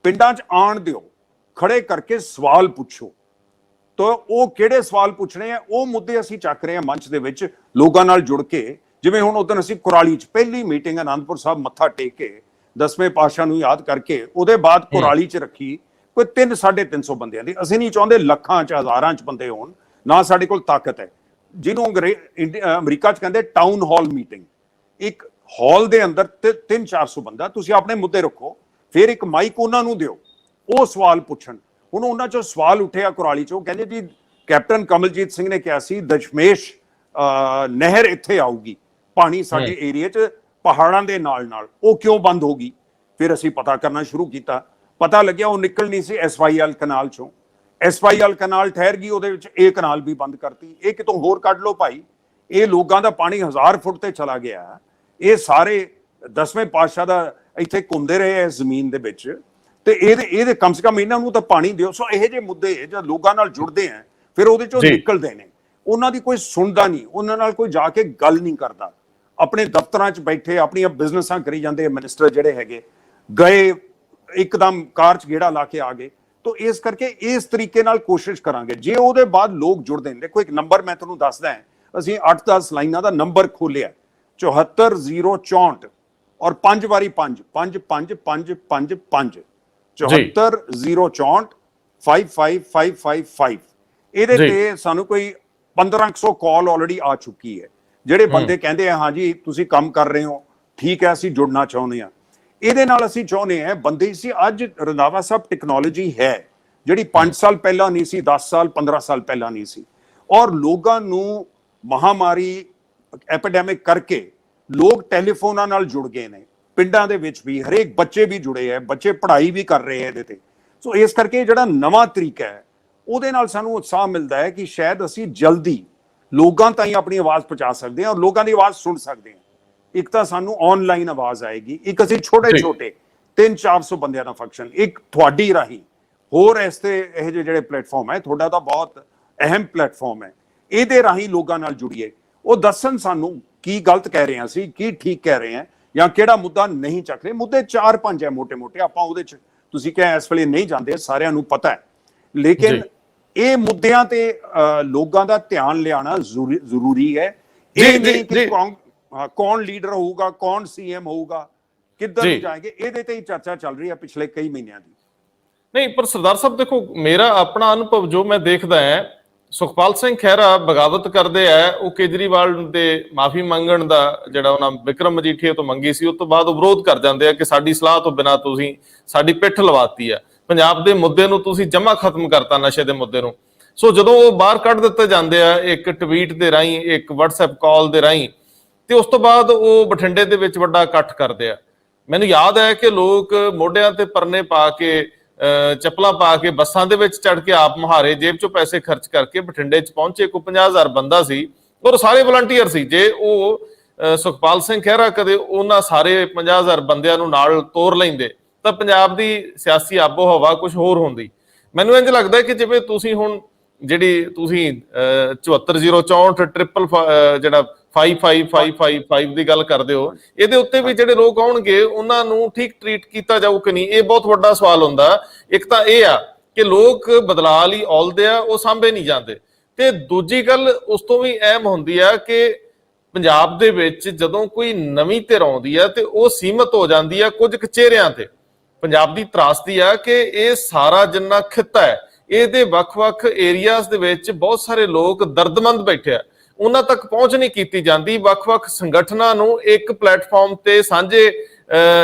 Speaker 1: ਪਿੰਡਾਂ 'ਚ ਆਣ ਦਿਓ, ਖੜੇ ਕਰਕੇ ਸਵਾਲ ਪੁੱਛੋ। ਤਾਂ ਉਹ ਕਿਹੜੇ ਸਵਾਲ ਪੁੱਛਣੇ ਆ, ਉਹ ਮੁੱਦੇ ਅਸੀਂ ਚੱਕ ਰਹੇ ਹਾਂ ਮੰਚ ਦੇ ਵਿੱਚ ਲੋਕਾਂ ਨਾਲ ਜੁੜ ਕੇ। ਜਿਵੇਂ ਹੁਣ ਉਦੋਂ ਅਸੀਂ ਕੁਰਾਲੀ 'ਚ ਪਹਿਲੀ ਮੀਟਿੰਗ ਅਨੰਦਪੁਰ ਸਾਹਿਬ ਮੱਥਾ ਟੇਕ ਕੇ 10ਵੇਂ ਪਾਤਸ਼ਾਹ ਨੂੰ ਯਾਦ ਕਰਕੇ, ਉਹਦੇ ਬਾਅਦ ਕੁਰਾਲੀ 'ਚ ਰੱਖੀ ਕੋਈ 300-350 ਬੰਦਿਆਂ ਦੀ। ਅਸੀਂ ਨਹੀਂ ਚਾਹੁੰਦੇ ਲੱਖਾਂ 'ਚ ਹਜ਼ਾਰਾਂ 'ਚ ਬੰਦੇ ਹੋਣ, ਨਾ ਸਾਡੇ ਕੋਲ ਤਾਕਤ ਹੈ। ਜਿਹਨੂੰ ਅਮਰੀਕਾ 'ਚ ਕਹਿੰਦੇ ਟਾਊਨ ਹਾਲ ਮੀਟਿੰਗ, ਇੱਕ ਹਾਲ ਦੇ ਅੰਦਰ 300-400 ਬੰਦਾ, ਤੁਸੀਂ ਆਪਣੇ ਮੁੱਦੇ ਰੱਖੋ, ਫਿਰ ਇੱਕ ਮਾਈਕ ਉਹਨਾਂ ਨੂੰ ਦਿਓ, ਉਹ ਸਵਾਲ ਪੁੱਛਣ। ਹੁਣ ਉਹਨਾਂ 'ਚੋਂ ਸਵਾਲ ਉੱਠਿਆ ਕੁਰਾਲੀ 'ਚੋਂ, ਕਹਿੰਦੇ ਜੀ ਕੈਪਟਨ ਕਮਲਜੀਤ ਸਿੰਘ ਨੇ ਕਿਹਾ ਸੀ ਦਸ਼ਮੇਸ਼ ਨਹਿਰ ਇੱਥੇ ਆਊਗੀ, ਪਾਣੀ ਸਾਡੇ ਏਰੀਆ 'ਚ ਪਹਾੜਾਂ ਦੇ ਨਾਲ, ਉਹ ਕਿਉਂ ਬੰਦ ਹੋ ਗਈ? ਫਿਰ ਅਸੀਂ ਪਤਾ ਕਰਨਾ ਸ਼ੁਰੂ ਕੀਤਾ, ਪਤਾ ਲੱਗਿਆ ਉਹ ਨਿਕਲਣੀ ਸੀ SYL ਕਨਾਲ 'ਚੋਂ। SYL ਕਨਾਲ ਠਹਿਰ ਗਈ, ਉਹਦੇ ਵਿੱਚ ਇਹ ਕਨਾਲ ਵੀ ਬੰਦ ਕਰਤੀ। ਇਹ ਕਿਤੋਂ ਹੋਰ ਕੱਢ ਲਓ ਭਾਈ, ਇਹ ਲੋਕਾਂ ਦਾ ਪਾਣੀ 1000 ਫੁੱਟ ਤੇ ਚਲਾ ਗਿਆ। ਇਹ ਸਾਰੇ 10ਵੇਂ ਪਾਤਸ਼ਾਹ ਦਾ ਇੱਥੇ ਘੁੰਮਦੇ ਰਹੇ ਇਸ ਜ਼ਮੀਨ ਦੇ ਵਿੱਚ, ਤੇ ਇਹਦੇ ਕਮ ਸੇ ਕਮ ਇਹਨਾਂ ਨੂੰ ਤਾਂ ਪਾਣੀ ਦਿਓ। ਸੋ ਇਹੋ ਜਿਹੇ ਮੁੱਦੇ ਜਦ ਲੋਕਾਂ ਨਾਲ ਜੁੜਦੇ ਆ, ਫਿਰ ਉਹਦੇ ਚੋਂ ਨਿਕਲਦੇ ਨੇ। ਉਹਨਾਂ ਦੀ ਕੋਈ ਸੁਣਦਾ ਨਹੀਂ, ਉਹਨਾਂ ਨਾਲ ਕੋਈ ਜਾ ਕੇ ਗੱਲ ਨਹੀਂ ਕਰਦਾ। ਆਪਣੇ ਦਫ਼ਤਰਾਂ 'ਚ ਬੈਠੇ ਆਪਣੀਆਂ ਬਿਜ਼ਨਸਾਂ ਕਰੀ ਜਾਂਦੇ ਮਿਨਿਸਟਰ ਜਿਹੜੇ ਹੈਗੇ, ਗਏ ਇੱਕਦਮ ਕਾਰ 'ਚ ਗੇੜਾ ਲਾ ਕੇ ਆ ਗਏ। ਤਾਂ ਇਸ ਕਰਕੇ ਇਸ ਤਰੀਕੇ ਨਾਲ ਕੋਸ਼ਿਸ਼ ਕਰਾਂਗੇ। ਜੇ ਉਹਦੇ ਬਾਅਦ ਲੋਕ ਜੁੜਦੇ ਨੇ, ਦੇਖੋ ਇੱਕ ਨੰਬਰ ਮੈਂ ਤੁਹਾਨੂੰ ਦੱਸਦਾ, ਅਸੀਂ 8-10 ਲਾਈਨਾਂ ਦਾ ਨੰਬਰ ਖੋਲਿਆ 74064 ਔਰ 5 ਵਾਰੀ 5 5 5 5 5 5 74064 55555। ਇਹਦੇ ਤੇ ਸਾਨੂੰ ਕੋਈ 1500 ਕਾਲ ਆਲਰੇਡੀ ਆ ਚੁੱਕੀ ਹੈ, ਜਿਹੜੇ ਬੰਦੇ ਕਹਿੰਦੇ ਆ ਹਾਂਜੀ ਤੁਸੀਂ ਕੰਮ ਕਰ ਰਹੇ ਹੋ, ਠੀਕ ਹੈ ਅਸੀਂ ਜੁੜਨਾ ਚਾਹੁੰਦੇ ਹਾਂ। ਇਹਦੇ ਨਾਲ ਅਸੀਂ ਚਾਹੁੰਦੇ ਹਾਂ ਬੰਦੇ ਸੀ। ਅੱਜ ਰੰਧਾਵਾ ਸਾਹਿਬ ਟੈਕਨੋਲੋਜੀ ਹੈ ਜਿਹੜੀ 5 ਸਾਲ ਪਹਿਲਾਂ ਨਹੀਂ ਸੀ, 10 ਸਾਲ 15 ਸਾਲ ਪਹਿਲਾਂ ਨਹੀਂ ਸੀ, ਔਰ ਲੋਕਾਂ ਨੂੰ ਮਹਾਮਾਰੀ ਐਪੀਡੈਮਿਕ ਕਰਕੇ ਲੋਕ ਟੈਲੀਫੋਨਾਂ ਨਾਲ ਜੁੜ ਗਏ ਨੇ। ਪਿੰਡਾਂ ਦੇ ਵਿੱਚ ਵੀ ਹਰੇਕ ਬੱਚੇ ਵੀ ਜੁੜੇ ਹੈ, ਬੱਚੇ ਪੜ੍ਹਾਈ ਵੀ ਕਰ ਰਹੇ ਹੈ ਇਹਦੇ ਤੇ। ਸੋ ਇਸ ਕਰਕੇ ਜਿਹੜਾ ਨਵਾਂ ਤਰੀਕਾ ਹੈ ਉਹਦੇ ਨਾਲ ਸਾਨੂੰ ਉਤਸ਼ਾਹ ਮਿਲਦਾ ਹੈ ਕਿ ਸ਼ਾਇਦ ਅਸੀਂ ਜਲਦੀ ਲੋਕਾਂ ਤਾਈਂ ਆਪਣੀ ਆਵਾਜ਼ ਪਹੁੰਚਾ ਸਕਦੇ ਹਾਂ ਔਰ ਲੋਕਾਂ ਦੀ ਆਵਾਜ਼ ਸੁਣ ਸਕਦੇ ਹਾਂ। ਇੱਕ ਤਾਂ ਸਾਨੂੰ ਆਨਲਾਈਨ ਆਵਾਜ਼ ਆਏਗੀ, ਇੱਕ ਅਸੀਂ ਛੋਟੇ 300-400 ਬੰਦਿਆਂ ਦਾ ਫੰਕਸ਼ਨ, ਇੱਕ ਤੁਹਾਡੀ ਰਾਹੀਂ ਹੋਰ ਇਸ ਤੇ ਇਹ ਜਿਹੜੇ ਪਲੇਟਫਾਰਮ ਹੈ, ਤੁਹਾਡਾ ਤਾਂ ਬਹੁਤ ਅਹਿਮ ਪਲੇਟਫਾਰਮ ਹੈ, ਇਹਦੇ ਰਾਹੀਂ ਲੋਕਾਂ ਨਾਲ ਜੁੜੀਏ। ਉਹ ਦੱਸਣ ਸਾਨੂੰ ਕੀ ਗਲਤ ਕਹਿ ਰਹੇ ਹਾਂ ਅਸੀਂ, ਕੀ ਠੀਕ ਕਹਿ ਰਹੇ ਹਾਂ, ਜਾਂ ਕਿਹੜਾ ਮੁੱਦਾ ਨਹੀਂ ਚੱਕ ਰਹੇ। ਮੁੱਦੇ 4-5 ਹੈ ਮੋਟੇ-ਮੋਟੇ, ਆਪਾਂ ਉਹਦੇ 'ਚ ਤੁਸੀਂ ਕਿਹਾ ਇਸ ਵੇਲੇ ਨਹੀਂ ਜਾਂਦੇ, ਸਾਰਿਆਂ ਨੂੰ ਪਤਾ ਹੈ। ਲੇਕਿਨ ਇਹ ਮੁੱਦਿਆਂ ਤੇ ਲੋਕਾਂ ਦਾ ਧਿਆਨ ਲਿਆਣਾ ਜ਼ਰੂਰੀ ਹੈ। ਇਹ ਨਹੀਂ ਕਿ ਕੌਣ ਲੀਡਰ ਹੋਊਗਾ, ਕੌਣ CM ਹੋਊਗਾ, ਕਿੱਧਰ ਨੂੰ ਜਾਏਗੇ, ਇਹਦੇ ਤੇ ਹੀ ਚਰਚਾ ਚੱਲ ਰਹੀ ਹੈ ਪਿਛਲੇ ਕਈ ਮਹੀਨਿਆਂ ਦੀ।
Speaker 2: ਨਹੀਂ, ਪਰ ਸਰਦਾਰ ਸਾਹਿਬ ਦੇਖੋ, ਮੇਰਾ ਆਪਣਾ ਅਨੁਭਵ ਜੋ ਮੈਂ ਦੇਖਦਾ ਹੈ, ਸੁਖਪਾਲ ਸਿੰਘ ਖਹਿਰਾ ਬਗਾਵਤ ਕਰਦੇ ਆ, ਉਹ ਕੇਜਰੀਵਾਲ ਦੇ ਮਾਫੀ ਮੰਗਣ ਦਾ ਜਿਹੜਾ ਉਹਨਾਂ ਵਿਕਰਮ ਮਜੀਠੀਆ ਤੋਂ ਮੰਗੀ ਸੀ, ਉਸ ਤੋਂ ਬਾਅਦ ਉਹ ਵਿਰੋਧ ਕਰ ਜਾਂਦੇ ਆ ਕਿ ਸਾਡੀ ਸਲਾਹ ਤੋਂ ਬਿਨਾਂ ਤੁਸੀਂ ਸਾਡੀ ਪਿੱਠ ਲਵਾਤੀ ਆ, ਪੰਜਾਬ ਦੇ ਮੁੱਦੇ ਨੂੰ ਤੁਸੀਂ ਜਮਾ ਖਤਮ ਕਰਤਾ, ਨਸ਼ੇ ਦੇ ਮੁੱਦੇ ਨੂੰ। ਸੋ ਜਦੋਂ ਉਹ ਬਾਹਰ ਕੱਢ ਦਿੱਤੇ ਜਾਂਦੇ ਆ ਇੱਕ ਟਵੀਟ ਦੇ ਰਾਹੀਂ, ਇੱਕ WhatsApp ਕਾਲ ਦੇ ਰਾਹੀਂ, ਤੇ ਉਸ ਤੋਂ ਬਾਅਦ ਉਹ ਬਠਿੰਡੇ ਦੇ ਵਿੱਚ ਵੱਡਾ ਇਕੱਠ ਕਰਦੇ ਆ। ਮੈਨੂੰ ਯਾਦ ਹੈ ਕਿ ਲੋਕ ਮੋਢਿਆਂ ਤੇ ਪਰਨੇ ਪਾ ਕੇ, ਚੱਪਲਾਂ ਪਾ ਕੇ, ਬੱਸਾਂ ਦੇ ਵਿੱਚ ਚੜ ਕੇ, ਆਪ ਮੁਹਾਰੇ ਜੇਬ ਚੋਂ ਪੈਸੇ ਖਰਚ ਕਰਕੇ ਬਠਿੰਡੇ 'ਚ ਪਹੁੰਚੇ। ਕੋਈ 50,000 ਬੰਦਾ ਸੀ ਔਰ ਸਾਰੇ ਵਲੰਟੀਅਰ ਸੀ। ਜੇ ਉਹ ਸੁਖਪਾਲ ਸਿੰਘ ਖਹਿਰਾ ਕਦੇ ਉਹਨਾਂ ਸਾਰੇ 50,000 ਬੰਦਿਆਂ ਨੂੰ ਨਾਲ ਤੋਰ ਲੈਂਦੇ ਤਾਂ ਪੰਜਾਬ ਦੀ ਸਿਆਸੀ ਆਬੋ ਹਵਾ ਕੁਝ ਹੋਰ ਹੁੰਦੀ। ਮੈਨੂੰ ਇੰਝ ਲੱਗਦਾ ਕਿ ਜਿਵੇਂ ਤੁਸੀਂ ਹੁਣ ਜਿਹੜੀ ਤੁਸੀਂ 74,064 ਟ੍ਰਿਪਲ ਜਿਹੜਾ 5555 ਦੀ ਗੱਲ ਕਰਦੇ ਹੋ, ਇਹਦੇ ਉੱਤੇ ਵੀ ਜਿਹੜੇ ਲੋਕ ਆਉਣਗੇ ਉਹਨਾਂ ਨੂੰ ਠੀਕ ਟ੍ਰੀਟ ਕੀਤਾ ਜਾਊ ਕਿ ਨਹੀਂ, ਇਹ ਬਹੁਤ ਵੱਡਾ ਸਵਾਲ ਹੁੰਦਾ। ਇੱਕ ਤਾਂ ਇਹ ਆ ਕਿ ਲੋਕ ਬਦਲਾਅ ਲਈ ਔਲਦੇ ਆ, ਉਹ ਸਾਂਭੇ ਨਹੀਂ ਜਾਂਦੇ, ਤੇ ਦੂਜੀ ਗੱਲ ਉਸ ਤੋਂ ਵੀ ਅਹਿਮ ਹੁੰਦੀ ਆ ਕਿ ਪੰਜਾਬ ਦੇ ਵਿੱਚ ਜਦੋਂ ਕੋਈ ਨਵੀਂ ਧਿਰ ਆਉਂਦੀ ਆ ਤੇ ਉਹ ਸੀਮਤ ਹੋ ਜਾਂਦੀ ਆ ਕੁਝ ਕੁ ਚਿਹਰਿਆਂ ਤੇ। ਪੰਜਾਬ ਦੀ ਤਰਾਸਦੀ ਆ ਕਿ ਇਹ ਸਾਰਾ ਜਿੰਨਾ ਖਿੱਤਾ ਹੈ, ਇਹਦੇ ਵੱਖ-ਵੱਖ ਏਰੀਆਜ਼ ਦੇ ਵਿੱਚ ਬਹੁਤ ਸਾਰੇ ਲੋਕ ਦਰਦਮੰਦ ਬੈਠੇ ਆ, ਉਹਨਾਂ ਤੱਕ ਪਹੁੰਚ ਨਹੀਂ ਕੀਤੀ ਜਾਂਦੀ। ਵੱਖ-ਵੱਖ ਸੰਗਠਨਾਂ ਨੂੰ ਇੱਕ ਪਲੇਟਫਾਰਮ ਤੇ ਸਾਂਝੇ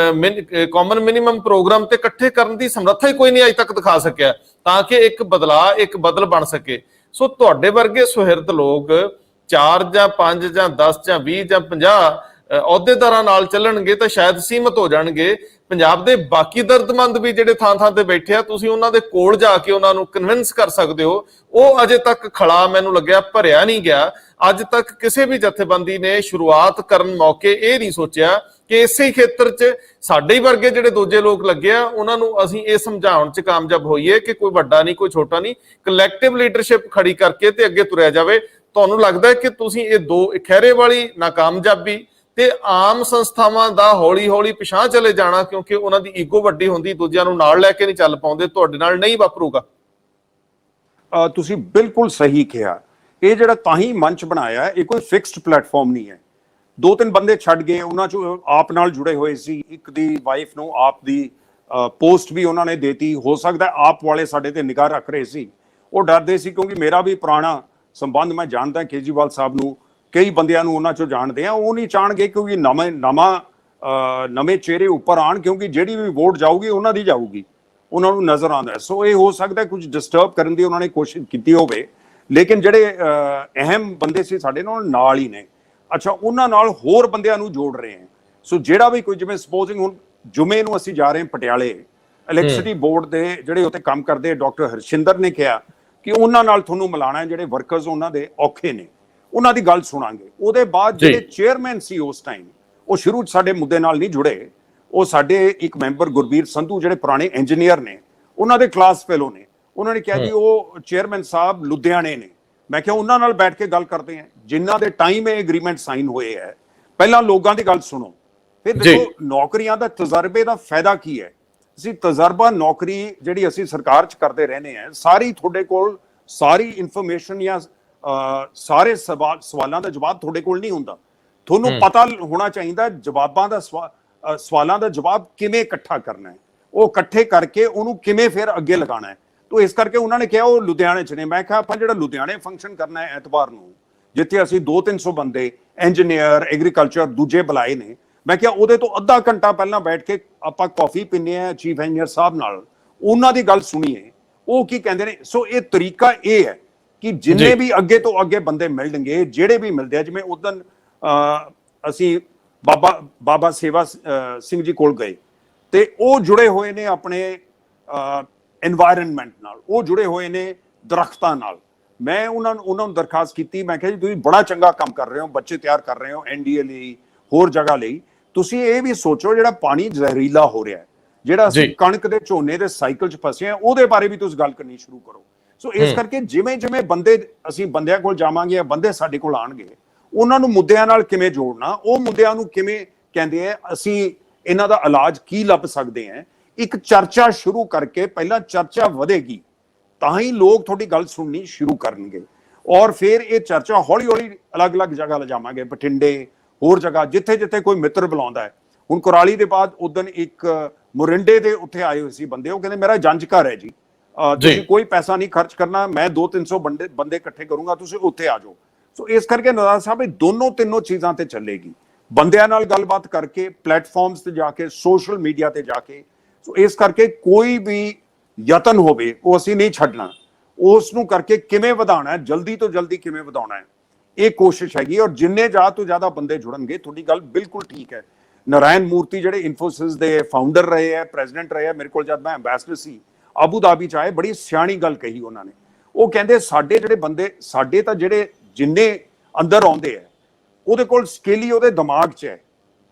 Speaker 2: ਕਾਮਨ ਮਿਨੀਮਮ ਪ੍ਰੋਗਰਾਮ ਤੇ ਇਕੱਠੇ ਕਰਨ ਦੀ ਸਮਰੱਥਾ ਹੀ ਕੋਈ ਨਹੀਂ ਅਜੇ ਤੱਕ ਦਿਖਾ ਸਕਿਆ ਤਾਂ ਕਿ ਇੱਕ ਬਦਲਾਅ, ਇੱਕ ਬਦਲ ਬਣ ਸਕੇ। ਸੋ ਤੁਹਾਡੇ ਵਰਗੇ ਸੁਹਿਰਦ ਲੋਕ 4 ਜਾਂ 5 ਜਾਂ 10 ਜਾਂ 20 ਜਾਂ 50 ਅਹੁਦੇਦਾਰਾਂ ਨਾਲ ਚੱਲਣਗੇ ਤਾਂ ਸ਼ਾਇਦ ਸੀਮਤ ਹੋ ਜਾਣਗੇ। ਪੰਜਾਬ ਦੇ ਬਾਕੀ ਦਰਦਮੰਦ ਵੀ ਜਿਹੜੇ ਥਾਂ-ਥਾਂ ਤੇ ਬੈਠੇ ਆ, ਤੁਸੀਂ ਉਹਨਾਂ ਦੇ ਕੋਲ ਜਾ ਕੇ ਉਹਨਾਂ ਨੂੰ ਕਨਵਿੰਸ ਕਰ ਸਕਦੇ ਹੋ। ਉਹ ਅਜੇ ਤੱਕ ਖਲਾ ਮੈਨੂੰ ਲੱਗਿਆ ਭਰਿਆ ਨਹੀਂ ਗਿਆ। ਅੱਜ ਤੱਕ ਕਿਸੇ ਵੀ ਜਥੇਬੰਦੀ ਨੇ ਸ਼ੁਰੂਆਤ ਕਰਨ ਮੌਕੇ ਇਹ ਨਹੀਂ ਸੋਚਿਆ ਕਿ ਇਸੇ ਹੀ ਖੇਤਰ 'ਚ ਸਾਡੇ ਹੀ ਵਰਗੇ ਜਿਹੜੇ ਦੂਜੇ ਲੋਕ ਲੱਗੇ ਆ ਉਹਨਾਂ ਨੂੰ ਅਸੀਂ ਇਹ ਸਮਝਾਉਣ 'ਚ ਕਾਮਯਾਬ ਹੋਈਏ ਕਿ ਕੋਈ ਵੱਡਾ ਨਹੀਂ, ਕੋਈ ਛੋਟਾ ਨਹੀਂ, ਕਲੈਕਟਿਵ ਲੀਡਰਸ਼ਿਪ ਖੜੀ ਕਰਕੇ ਤੇ ਅੱਗੇ ਤੁਰਿਆ ਜਾਵੇ। ਤੁਹਾਨੂੰ ਲੱਗਦਾ ਕਿ ਤੁਸੀਂ ਇਹ ਦੋ, ਖਹਿਰੇ ਵਾਲੀ ਨਾਕਾਮਯਾਬੀ ਤੇ ਆਮ ਸੰਸਥਾਵਾਂ ਦਾ ਹੌਲੀ-ਹੌਲੀ ਪਿਛਾਂਹ ਚਲੇ ਜਾਣਾ ਕਿਉਂਕਿ ਉਹਨਾਂ ਦੀ ਈਗੋ ਵੱਡੀ ਹੁੰਦੀ, ਦੂਜਿਆਂ ਨੂੰ ਨਾਲ ਲੈ ਕੇ ਨਹੀਂ ਚੱਲ ਪਾਉਂਦੇ, ਤੁਹਾਡੇ ਨਾਲ ਨਹੀਂ ਵਾਪਰੂਗਾ?
Speaker 1: ਤੁਸੀਂ ਬਿਲਕੁਲ ਸਹੀ ਕਿਹਾ। ਇਹ ਜਿਹੜਾ ਤਾਂ ਹੀ ਮੰਚ ਬਣਾਇਆ, ਇਹ ਕੋਈ ਫਿਕਸਡ ਪਲੇਟਫਾਰਮ ਨਹੀਂ ਹੈ। 2-3 ਬੰਦੇ ਛੱਡ ਗਏ, ਉਹਨਾਂ ਚੋਂ ਆਪ ਨਾਲ ਜੁੜੇ ਹੋਏ ਸੀ। ਇੱਕ ਦੀ ਵਾਈਫ ਨੂੰ ਆਪ ਦੀ ਪੋਸਟ ਵੀ ਉਹਨਾਂ ਨੇ ਦੇਤੀ। ਹੋ ਸਕਦਾ ਆਪ ਵਾਲੇ ਸਾਡੇ ਤੇ ਨਿਗਾਹ ਰੱਖ ਰਹੇ ਸੀ, ਉਹ ਡਰਦੇ ਸੀ ਕਿਉਂਕਿ ਮੇਰਾ ਵੀ ਪੁਰਾਣਾ ਸੰਬੰਧ, ਮੈਂ ਜਾਣਦਾ ਕੇਜਰੀਵਾਲ ਸਾਹਿਬ ਨੂੰ, ਕਈ ਬੰਦਿਆਂ ਨੂੰ ਉਹਨਾਂ ਚੋਂ ਜਾਣਦੇ ਆ। ਉਹ ਨਹੀਂ ਚਾਹਣਗੇ ਕਿਉਂਕਿ ਨਵੇਂ ਚਿਹਰੇ ਉੱਪਰ ਆਣ, ਕਿਉਂਕਿ ਜਿਹੜੀ ਵੀ ਵੋਟ ਜਾਊਗੀ ਉਹਨਾਂ ਦੀ ਜਾਊਗੀ, ਉਹਨਾਂ ਨੂੰ ਨਜ਼ਰ ਆਉਂਦਾ। ਸੋ ਇਹ ਹੋ ਸਕਦਾ ਕੁਝ ਡਿਸਟਰਬ ਕਰਨ ਦੀ ਉਹਨਾਂ ਨੇ ਕੋਸ਼ਿਸ਼ ਕੀਤੀ ਹੋਵੇ, ਲੇਕਿਨ ਜਿਹੜੇ ਅਹਿਮ ਬੰਦੇ ਸੀ ਸਾਡੇ ਨਾਲ ਹੀ ਨੇ। ਅੱਛਾ, ਉਹਨਾਂ ਨਾਲ ਹੋਰ ਬੰਦਿਆਂ ਨੂੰ ਜੋੜ ਰਹੇ ਹੈ। ਸੋ ਜਿਹੜਾ ਵੀ ਕੋਈ, ਜਿਵੇਂ ਸਪੋਜ਼ਿੰਗ ਹੁਣ ਜੁਮੇ ਨੂੰ ਅਸੀਂ ਜਾ ਰਹੇ ਹਾਂ ਪਟਿਆਲੇ, ਇਲੈਕਟ੍ਰਿਸਿਟੀ ਬੋਰਡ ਦੇ ਜਿਹੜੇ ਉੱਥੇ ਕੰਮ ਕਰਦੇ ਡਾਕਟਰ ਹਰਸ਼ਿੰਦਰ ਨੇ ਕਿਹਾ ਕਿ ਉਹਨਾਂ ਨਾਲ ਤੁਹਾਨੂੰ ਮਿਲਾਣਾ, ਜਿਹੜੇ ਵਰਕਰਸ ਉਹਨਾਂ ਦੇ ਔਖੇ ਨੇ, ਉਹਨਾਂ ਦੀ ਗੱਲ ਸੁਣਾਂਗੇ। ਉਹਦੇ ਬਾਅਦ ਜਿਹੜੇ ਚੇਅਰਮੈਨ ਸੀ ਉਸ ਟਾਈਮ, ਉਹ ਸ਼ੁਰੂ 'ਚ ਸਾਡੇ ਮੁੱਦੇ ਨਾਲ ਨਹੀਂ ਜੁੜੇ। ਉਹ ਸਾਡੇ ਇੱਕ ਮੈਂਬਰ ਗੁਰਬੀਰ ਸੰਧੂ, ਜਿਹੜੇ ਪੁਰਾਣੇ ਇੰਜੀਨੀਅਰ ਨੇ, ਉਹਨਾਂ ਦੇ ਕਲਾਸ ਫੈਲੋ ਨੇ, ਉਹਨਾਂ ਨੇ ਕਿਹਾ ਜੀ ਉਹ ਚੇਅਰਮੈਨ ਸਾਹਿਬ ਲੁਧਿਆਣੇ ਨੇ। ਮੈਂ ਕਿਹਾ ਉਹਨਾਂ ਨਾਲ ਬੈਠ ਕੇ ਗੱਲ ਕਰਦੇ ਹਾਂ, ਜਿਨ੍ਹਾਂ ਦੇ ਟਾਈਮ ਇਹ ਐਗਰੀਮੈਂਟ ਸਾਈਨ ਹੋਏ ਹੈ। ਪਹਿਲਾਂ ਲੋਕਾਂ ਦੀ ਗੱਲ ਸੁਣੋ, ਫਿਰ ਦੇਖੋ ਨੌਕਰੀਆਂ ਦਾ ਤਜਰਬੇ ਦਾ ਫਾਇਦਾ ਕੀ ਹੈ। ਅਸੀਂ ਤਜਰਬਾ ਨੌਕਰੀ ਜਿਹੜੀ ਅਸੀਂ ਸਰਕਾਰ 'ਚ ਕਰਦੇ ਰਹਿੰਦੇ ਹਾਂ, ਸਾਰੀ ਤੁਹਾਡੇ ਕੋਲ ਸਾਰੀ ਇਨਫੋਰਮੇਸ਼ਨ ਜਾਂ ਸਾਰੇ ਸਵਾਲਾਂ ਦਾ ਜਵਾਬ ਤੁਹਾਡੇ ਕੋਲ ਨਹੀਂ ਹੁੰਦਾ। ਤੁਹਾਨੂੰ ਪਤਾ ਹੋਣਾ ਚਾਹੀਦਾ ਜਵਾਬਾਂ ਦਾ, ਸਵਾਲਾਂ ਦਾ ਜਵਾਬ ਕਿਵੇਂ ਇਕੱਠਾ ਕਰਨਾ ਹੈ, ਉਹ ਇਕੱਠੇ ਕਰਕੇ ਉਹਨੂੰ ਕਿਵੇਂ ਫਿਰ ਅੱਗੇ ਲਗਾਉਣਾ ਹੈ। ਤੋ ਇਸ ਕਰਕੇ ਉਹਨਾਂ ਨੇ ਕਿਹਾ ਉਹ ਲੁਧਿਆਣੇ 'ਚ ਨੇ। ਮੈਂ ਕਿਹਾ ਆਪਾਂ ਜਿਹੜਾ ਲੁਧਿਆਣੇ ਫੰਕਸ਼ਨ ਕਰਨਾ ਹੈ ਐਤਵਾਰ ਨੂੰ, ਜਿੱਥੇ ਅਸੀਂ 200-300 ਬੰਦੇ ਇੰਜੀਨੀਅਰ, ਐਗਰੀਕਲਚਰ ਦੂਜੇ ਬੁਲਾਏ ਨੇ, ਮੈਂ ਕਿਹਾ ਉਹਦੇ ਤੋਂ ਅੱਧਾ ਘੰਟਾ ਪਹਿਲਾਂ ਬੈਠ ਕੇ ਆਪਾਂ ਕਾਫੀ ਪੀਂਦੇ ਆ ਚੀਫ ਇੰਜੀਨੀਅਰ ਸਾਹਿਬ ਨਾਲ, ਉਹਨਾਂ ਦੀ ਗੱਲ ਸੁਣੀਏ ਉਹ ਕੀ ਕਹਿੰਦੇ ਨੇ। ਸੋ ਇਹ ਤਰੀਕਾ ਇਹ ਹੈ ਕਿ ਜਿੰਨੇ ਵੀ ਅੱਗੇ ਤੋਂ ਅੱਗੇ ਬੰਦੇ ਮਿਲਣਗੇ, ਜਿਹੜੇ ਵੀ ਮਿਲਦੇ ਆ, ਜਿਵੇਂ ਉਦੋਂ ਅਸੀਂ ਬਾਬਾ ਸੇਵਾ ਸਿੰਘ ਜੀ ਕੋਲ ਗਏ ਤੇ ਉਹ ਜੁੜੇ ਹੋਏ ਨੇ ਆਪਣੇ এনवायरमेंट ਨਾਲ, ਉਹ ਜੁੜੇ ਹੋਏ ਨੇ ਦਰਖਤਾਂ ਨਾਲ। ਮੈਂ ਉਹਨਾਂ ਨੂੰ ਦਰਖਾਸਤ ਕੀਤੀ, ਮੈਂ ਕਿਹਾ ਜੀ ਤੁਸੀਂ ਬੜਾ ਚੰਗਾ ਕੰਮ ਕਰ ਰਹੇ ਹੋ, ਬੱਚੇ ਤਿਆਰ ਕਰ ਰਹੇ ਹੋ NDA ਲਈ, ਹੋਰ ਜਗ੍ਹਾ ਲਈ, ਤੁਸੀਂ ਇਹ ਵੀ ਸੋਚੋ ਜਿਹੜਾ ਪਾਣੀ ਜ਼ਹਿਰੀਲਾ ਹੋ ਰਿਹਾ ਹੈ, ਜਿਹੜਾ ਅਸੀਂ ਕਣਕ ਦੇ ਝੋਨੇ ਦੇ ਸਾਈਕਲ 'ਚ ਫਸੇ ਆ, ਉਹਦੇ ਬਾਰੇ ਵੀ ਤੁਸੀਂ ਗੱਲ ਕਰਨੀ ਸ਼ੁਰੂ ਕਰੋ। ਸੋ ਇਸ ਕਰਕੇ ਜਿਵੇਂ ਜਿਵੇਂ ਬੰਦੇ, ਅਸੀਂ ਬੰਦਿਆਂ ਕੋਲ ਜਾਵਾਂਗੇ, ਬੰਦੇ ਸਾਡੇ ਕੋਲ ਆਣਗੇ, ਉਹਨਾਂ ਨੂੰ ਮੁੱਦਿਆਂ ਨਾਲ ਕਿਵੇਂ ਜੋੜਨਾ, ਉਹ ਮੁੱਦਿਆਂ ਨੂੰ ਕਿਵੇਂ ਕਹਿੰਦੇ ਆ, ਅਸੀਂ ਇਹਨਾਂ ਦਾ ਇਲਾਜ ਕੀ ਲੱਭ ਸਕਦੇ ਹਾਂ, ਇੱਕ ਚਰਚਾ ਸ਼ੁਰੂ ਕਰਕੇ, ਪਹਿਲਾਂ ਚਰਚਾ ਵਧੇਗੀ ਤਾਂ ਹੀ ਲੋਕ ਤੁਹਾਡੀ ਗੱਲ ਸੁਣਨੀ ਸ਼ੁਰੂ ਕਰਨਗੇ, ਔਰ ਫਿਰ ਇਹ ਚਰਚਾ ਹੌਲੀ ਹੌਲੀ ਅਲੱਗ-ਅਲੱਗ ਜਗ੍ਹਾ ਲਿਜਾਵਾਂਗੇ, ਬਠਿੰਡੇ, ਹੋਰ ਜਗ੍ਹਾ ਜਿੱਥੇ ਜਿੱਥੇ ਕੋਈ ਮਿੱਤਰ ਬੁਲਾਉਂਦਾ ਹੈ। ਹੁਣ ਕੁਰਾਲੀ ਦੇ ਬਾਅਦ ਉਦੋਂ ਇੱਕ ਮੋਰਿੰਡੇ ਦੇ ਉੱਥੇ ਆਏ ਹੋਏ ਸੀ ਬੰਦੇ, ਉਹ ਕਹਿੰਦੇ ਮੇਰਾ ਜੰਝ ਘਰ ਹੈ ਜੀ, ਤੁਸੀਂ ਕੋਈ ਪੈਸਾ ਨਹੀਂ ਖਰਚ ਕਰਨਾ, ਮੈਂ 200-300 ਬੰਦੇ ਇਕੱਠੇ ਕਰੂੰਗਾ, ਤੁਸੀਂ ਉੱਥੇ ਆ ਜਾਓ। ਸੋ ਇਸ ਕਰਕੇ ਨਵਾਜ਼ ਸਾਹਿਬ ਇਹ ਤਿੰਨੋਂ ਚੀਜ਼ਾਂ ਤੇ ਚੱਲੇਗੀ, ਬੰਦਿਆਂ ਨਾਲ ਗੱਲਬਾਤ ਕਰਕੇ, ਪਲੇਟਫਾਰਮਸ ਤੇ ਜਾ ਕੇ, ਸੋਸ਼ਲ ਮੀਡੀਆ ਤੇ ਜਾ ਕੇ। ਸੋ ਇਸ ਕਰਕੇ ਕੋਈ ਵੀ ਯਤਨ ਹੋਵੇ ਉਹ ਅਸੀਂ ਨਹੀਂ ਛੱਡਣਾ, ਉਸ ਨੂੰ ਕਰਕੇ ਕਿਵੇਂ ਵਧਾਉਣਾ ਹੈ, ਜਲਦੀ ਤੋਂ ਜਲਦੀ ਕਿਵੇਂ ਵਧਾਉਣਾ ਹੈ, ਇਹ ਕੋਸ਼ਿਸ਼ ਹੈਗੀ। ਔਰ ਜਿੰਨੇ ਜ਼ਿਆਦਾ ਤੋਂ ਜ਼ਿਆਦਾ ਬੰਦੇ ਜੁੜਨਗੇ, ਤੁਹਾਡੀ ਗੱਲ ਬਿਲਕੁਲ ਠੀਕ ਹੈ। ਨਾਰਾਇਣ ਮੂਰਤੀ ਜਿਹੜੇ ਇਨਫੋਸਿਸ ਦੇ ਫਾਊਂਡਰ ਰਹੇ ਹੈ, ਪ੍ਰੈਜ਼ੀਡੈਂਟ ਰਹੇ ਹੈ, ਮੇਰੇ ਕੋਲ ਜਦ ਮੈਂ ਐਂਬੈਸਡਰ ਸੀ ਆਬੂ ਧਾਬੀ ਚ ਆਏ, ਬੜੀ ਸਿਆਣੀ ਗੱਲ ਕਹੀ ਉਹਨਾਂ ਨੇ। ਉਹ ਕਹਿੰਦੇ ਸਾਡੇ ਜਿਹੜੇ ਬੰਦੇ, ਸਾਡੇ ਤਾਂ ਜਿਹੜੇ ਜਿੰਨੇ ਅੰਦਰ ਆਉਂਦੇ ਹੈ, ਉਹਦੇ ਕੋਲ ਸਕਿੱਲ ਹੀ ਉਹਦੇ ਦਿਮਾਗ 'ਚ ਹੈ